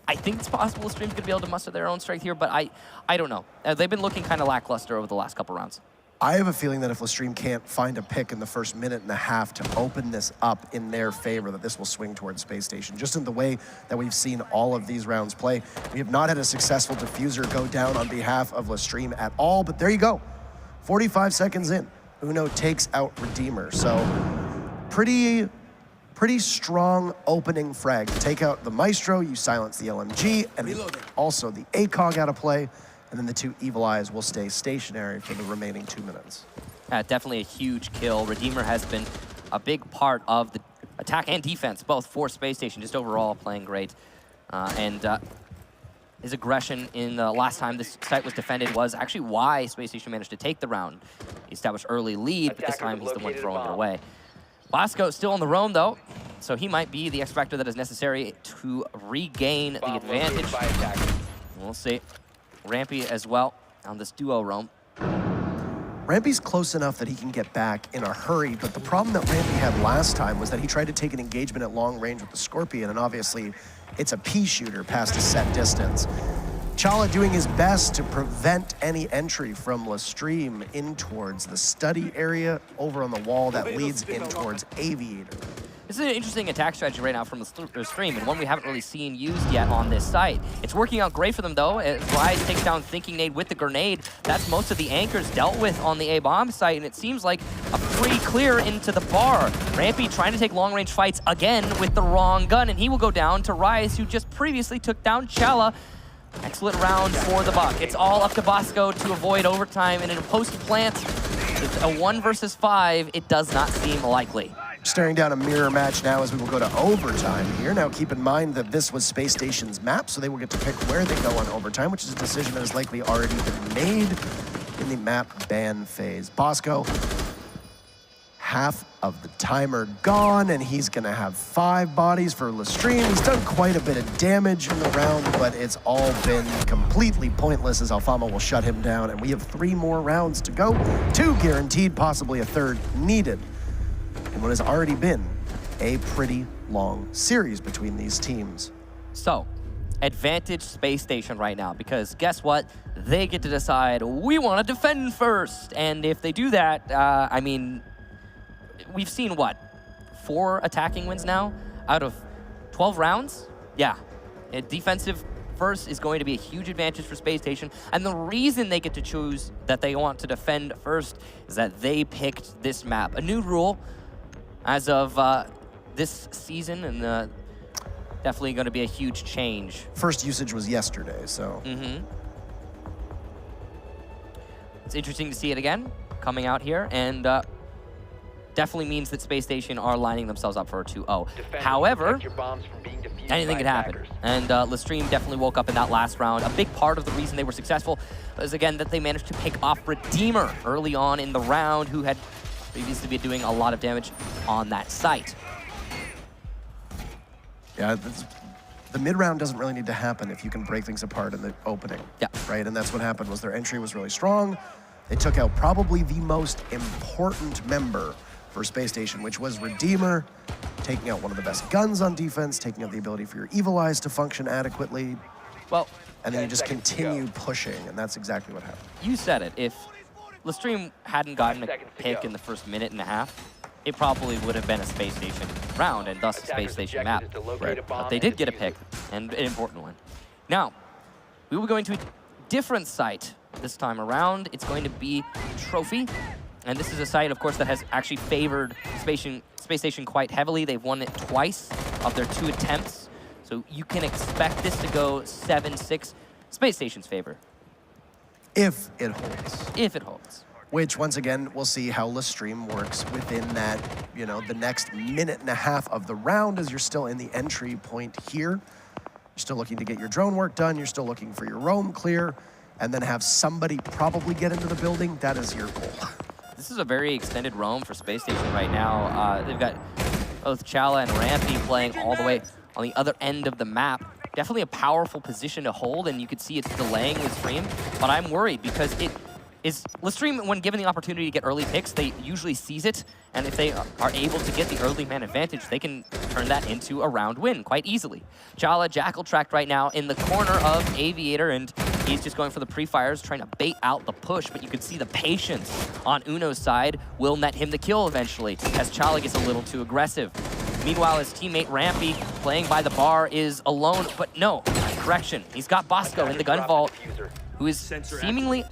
I think it's possible LeStream's going to be able to muster their own strength here, but I don't know. They've been looking kind of lackluster over the last couple rounds. I have a feeling that if LeStream can't find a pick in the first minute and a half to open this up in their favor, that this will swing towards Space Station. Just in the way that we've seen all of these rounds play, we have not had a successful diffuser go down on behalf of LeStream at all, but there you go. 45 seconds in, Uno takes out Redeemer. So pretty strong opening frag. You take out the Maestro, you silence the LMG, and also the ACOG out of play. And then the 2 Evil Eyes will stay stationary for the remaining 2 minutes. Definitely a huge kill. Redeemer has been a big part of the attack and defense, both for Space Station, just overall playing great. His aggression in the last time this site was defended was actually why Space Station managed to take the round. He established early lead, but this time he's the one throwing it away. Bosco still on the roam, though, so he might be the X Factor that is necessary to regain the advantage. We'll see. Rampy as well on this duo roam. Rampy's close enough that he can get back in a hurry, but the problem that Rampy had last time was that he tried to take an engagement at long range with the Scorpion, and obviously it's a pea shooter past a set distance. Chala doing his best to prevent any entry from LeStream in towards the study area over on the wall that leads in towards Aviator. This is an interesting attack strategy right now from LeStream, and one we haven't really seen used yet on this site. It's working out great for them, though. Rise takes down Thinking Nade with the grenade. That's most of the anchors dealt with on the A-bomb site, and it seems like a free clear into the bar. Rampy trying to take long-range fights again with the wrong gun, and he will go down to Rise, who just previously took down Chala. Excellent round for the Buck. It's all up to Bosco to avoid overtime, and in a post-plant, it's a 1 versus 5. It does not seem likely. Staring down a mirror match now as we will go to overtime here. Now keep in mind that this was Space Station's map, so they will get to pick where they go on overtime, which is a decision that has likely already been made in the map ban phase. Bosco, half of the timer gone, and he's gonna have 5 bodies for LeStream. He's done quite a bit of damage in the round, but it's all been completely pointless as Alfama will shut him down, and we have 3 more rounds to go. 2 guaranteed, possibly a 3rd needed. And what has already been a pretty long series between these teams. So, advantage Space Station right now, because guess what? They get to decide, we want to defend first. And if they do that, I mean, we've seen what? 4 attacking wins now out of 12 rounds? Yeah, a defensive first is going to be a huge advantage for Space Station. And the reason they get to choose that they want to defend first is that they picked this map. A new rule as of this season, and definitely going to be a huge change. First usage was yesterday, so. It's interesting to see it again coming out here, and definitely means that Space Station are lining themselves up for a 2-0. However, anything could happen. And LeStream definitely woke up in that last round. A big part of the reason they were successful was, again, that they managed to pick off Redeemer early on in the round, who had previously been doing a lot of damage on that site. Yeah, the mid-round doesn't really need to happen if you can break things apart in the opening. Yeah. Right, and that's what happened, was their entry was really strong. They took out probably the most important member for Space Station, which was Redeemer, taking out one of the best guns on defense, taking out the ability for your Evil Eyes to function adequately. Well, and then you just continue pushing, and that's exactly what happened. You said it. If LeStream hadn't gotten a pick in the first minute and a half, it probably would have been a Space Station round, and thus a Space Station map. Right. But they did get a pick, and an important one. Now, we will go into a different site this time around. It's going to be Trophy, and this is a site, of course, that has actually favored Space Station quite heavily. They've won it twice of their 2 attempts, so you can expect this to go 7-6 Space Station's favor. If it holds. If it holds. Which, once again, we'll see how LeStream works within that, you know, the next minute and a half of the round, as you're still in the entry point here. You're still looking to get your drone work done. You're still looking for your roam clear, and then have somebody probably get into the building. That is your goal. This is a very extended roam for Space Station right now. They've got both Chala and Rampy playing all the way on the other end of the map. Definitely a powerful position to hold, and you can see it's delaying LeStream, but I'm worried because it is LeStream, when given the opportunity to get early picks, they usually seize it, and if they are able to get the early man advantage, they can turn that into a round win quite easily. Chala Jackal tracked right now in the corner of Aviator, and he's just going for the pre-fires, trying to bait out the push, but you can see the patience on Uno's side will net him the kill eventually, as Chala gets a little too aggressive. Meanwhile, his teammate Rampy, playing by the bar, is alone, but no, correction. He's got Bosco in the gun vault, who is seemingly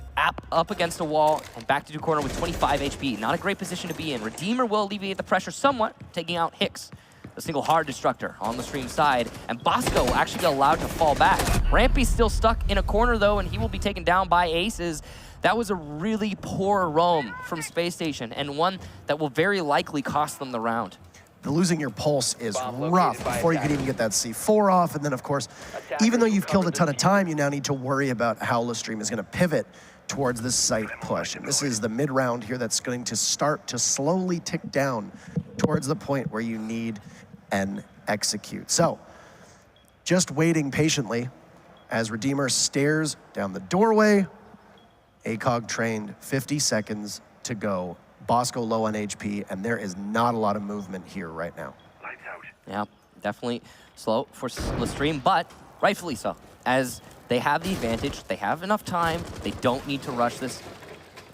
up against a wall and back to do corner with 25 HP. Not a great position to be in. Redeemer will alleviate the pressure somewhat, taking out Hicks, the single hard destructor on LeStream's side, and Bosco will actually get allowed to fall back. Rampy's still stuck in a corner though, and he will be taken down by Aces. That was a really poor roam from Space Station, and one that will very likely cost them the round. the losing your pulse is Bomb located rough by before you can attackers. even get that C4 off. And then, of course, even though you've killed a ton of time, you now need to worry about how LeStream is going to pivot towards this site push. And this is the mid-round here that's going to start to slowly tick down towards the point where you need an execute. So, just waiting patiently as Redeemer stares down the doorway. ACOG trained, 50 seconds to go. Bosco low on HP, and there is not a lot of movement here right now. Yeah, definitely slow for LeStream, but rightfully so. As they have the advantage, they have enough time, they don't need to rush this.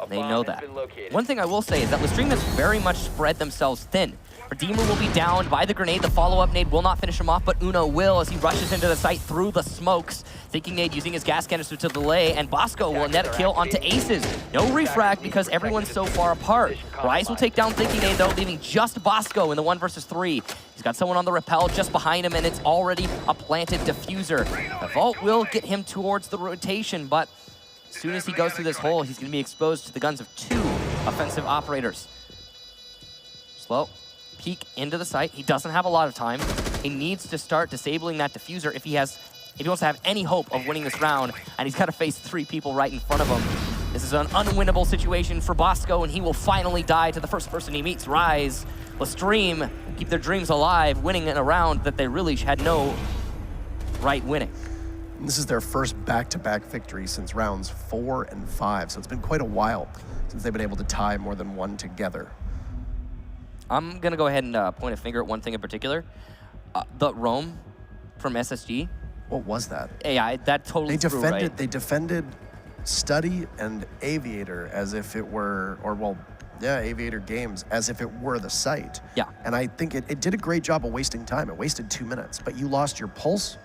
They know that. One thing I will say is that LeStream has very much spread themselves thin. Redeemer will be downed by the grenade. The follow-up nade will not finish him off, but Uno will as he rushes into the site through the smokes. Thinking nade using his gas canister to delay, and Bosco will net a kill onto Aces. No refrag because everyone's so far apart. Rise will take down Thinking nade though, leaving just Bosco in the 1 versus 3. He's got someone on the rappel just behind him, and it's already a planted diffuser. The vault will get him towards the rotation, but as soon as he goes through this hole, he's going to be exposed to the guns of 2 offensive operators. Slow. Peek into the site. He doesn't have a lot of time. He needs to start disabling that diffuser if he wants to have any hope of winning this round, and he's got to face 3 people right in front of him. This is an unwinnable situation for Bosco, and he will finally die to the first person he meets. Rise, LeStream keep their dreams alive, winning in a round that they really had no right winning. And this is their first back-to-back victory since rounds 4 and 5, so it's been quite a while since they've been able to tie more than one together. I'm going to go ahead and point a finger at one thing in particular. The roam from SSG. What was that? Yeah, that totally threw, right? They defended Study and Aviator as if it were, Aviator Games as if it were the site. Yeah. And I think it did a great job of wasting time. It wasted 2 minutes, but you lost your pulse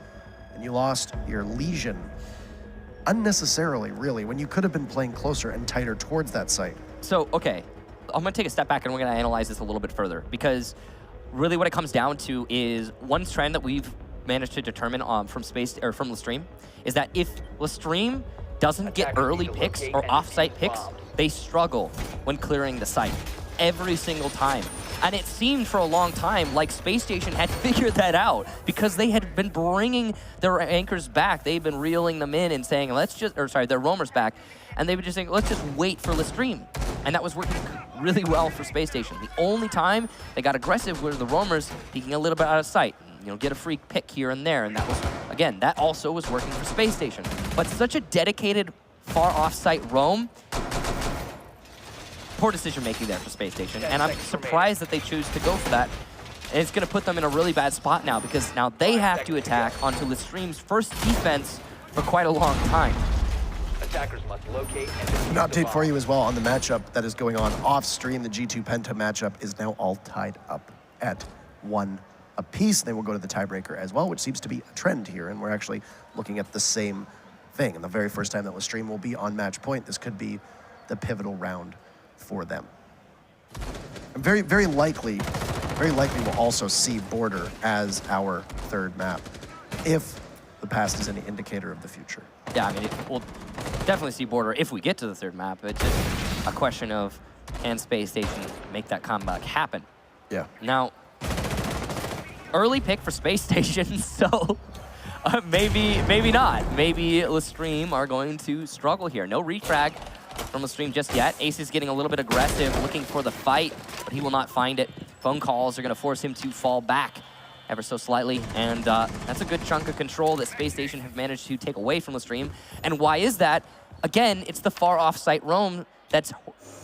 and you lost your Legion unnecessarily, really, when you could have been playing closer and tighter towards that site. So, okay. I'm going to take a step back and we're going to analyze this a little bit further, because really what it comes down to is one trend that we've managed to determine from LeStream is that if LeStream doesn't get early picks or off-site picks, they struggle when clearing the site every single time. And it seemed for a long time like Space Station had figured that out, because they had been bringing their anchors back. They've been reeling them in and saying, their roamers back, and they were just saying, let's just wait for LeStream. And that was working really well for Space Station. The only time they got aggressive were the roamers peeking a little bit out of sight. Get a free pick here and there, and that was, again, that also was working for Space Station. But such a dedicated, far off-site roam, poor decision-making there for Space Station, and I'm surprised that they choose to go for that. And it's going to put them in a really bad spot now, because now they have to attack onto LeStream's first defense for quite a long time. Attackers must locate and An update for you as well on the matchup that is going on off-stream. The G2 Penta matchup is now all tied up at 1 apiece. They will go to the tiebreaker as well, which seems to be a trend here, and we're actually looking at the same thing. And the very first time that LeStream will be on match point, this could be the pivotal round for them. And very likely we'll also see Border as our third map, if the past is any indicator of the future. Yeah, I mean, we'll definitely see Border if we get to the third map. It's just a question of, can Space Station make that comeback happen? Yeah. Now, early pick for Space Station, so maybe not. Maybe LeStream are going to struggle here. No refrag from LeStream just yet. Ace is getting a little bit aggressive, looking for the fight, but he will not find it. Phone calls are going to force him to fall back ever so slightly, and that's a good chunk of control that Space Station have managed to take away from LeStream. And why is that? Again, it's the far off-site roam that's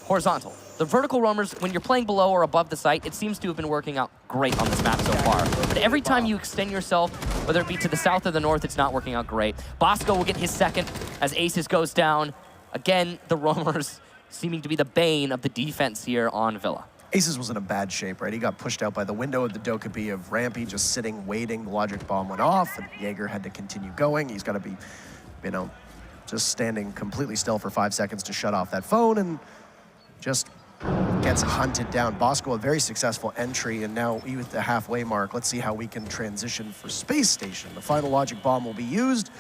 horizontal. The vertical roamers, when you're playing below or above the site, it seems to have been working out great on this map so far. But every time you extend yourself, whether it be to the south or the north, it's not working out great. Bosco will get his second as Aces goes down. Again, the roamers seeming to be the bane of the defense here on Villa. Aces was in a bad shape, right? He got pushed out by the window of the Dokkaebi of Rampy, just sitting, waiting. The logic bomb went off, and Jaeger had to continue going. He's got to be, just standing completely still for 5 seconds to shut off that phone, and just gets hunted down. Bosco, a very successful entry, and now we at the halfway mark. Let's see how we can transition for Space Station. The final logic bomb will be used,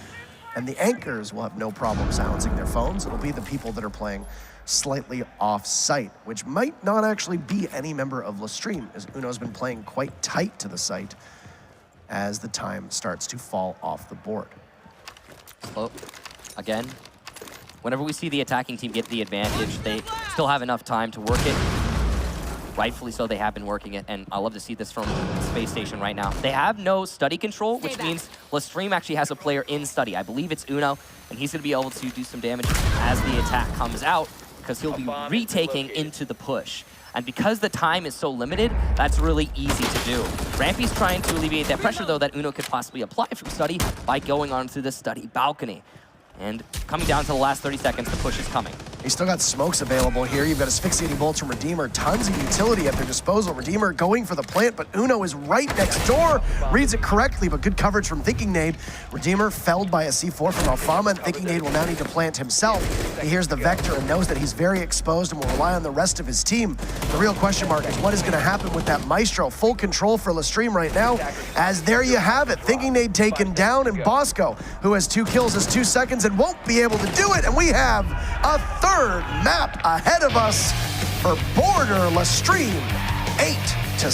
And the anchors will have no problem silencing their phones. It'll be the people that are playing slightly off-site, which might not actually be any member of LeStream, as Uno's been playing quite tight to the site as the time starts to fall off the board. Well, again, whenever we see the attacking team get the advantage, they still have enough time to work it. Rightfully so, they have been working it, and I love to see this from Space Station right now. They have no study control, which means LeStream actually has a player in study. I believe it's Uno, and he's going to be able to do some damage as the attack comes out, because he'll be retaking into the push. And because the time is so limited, that's really easy to do. Rampy's trying to alleviate that pressure, though, that Uno could possibly apply from study by going onto the study balcony. And coming down to the last 30 seconds, the push is coming. He's still got smokes available here. You've got asphyxiating bolts from Redeemer. Tons of utility at their disposal. Redeemer going for the plant, but Uno is right next door. Reads it correctly, but good coverage from Thinking Nade. Redeemer felled by a C4 from Alfama, and Thinking Nade will now need to plant himself. He hears the Vector and knows that he's very exposed and will rely on the rest of his team. The real question mark is what is going to happen with that Maestro. Full control for LeStream right now, as there you have it. Thinking Nade taken down, and Bosco, who has 2 kills, has 2 seconds and won't be able to do it. And we have a third map ahead of us for Border LeStream, 8-6.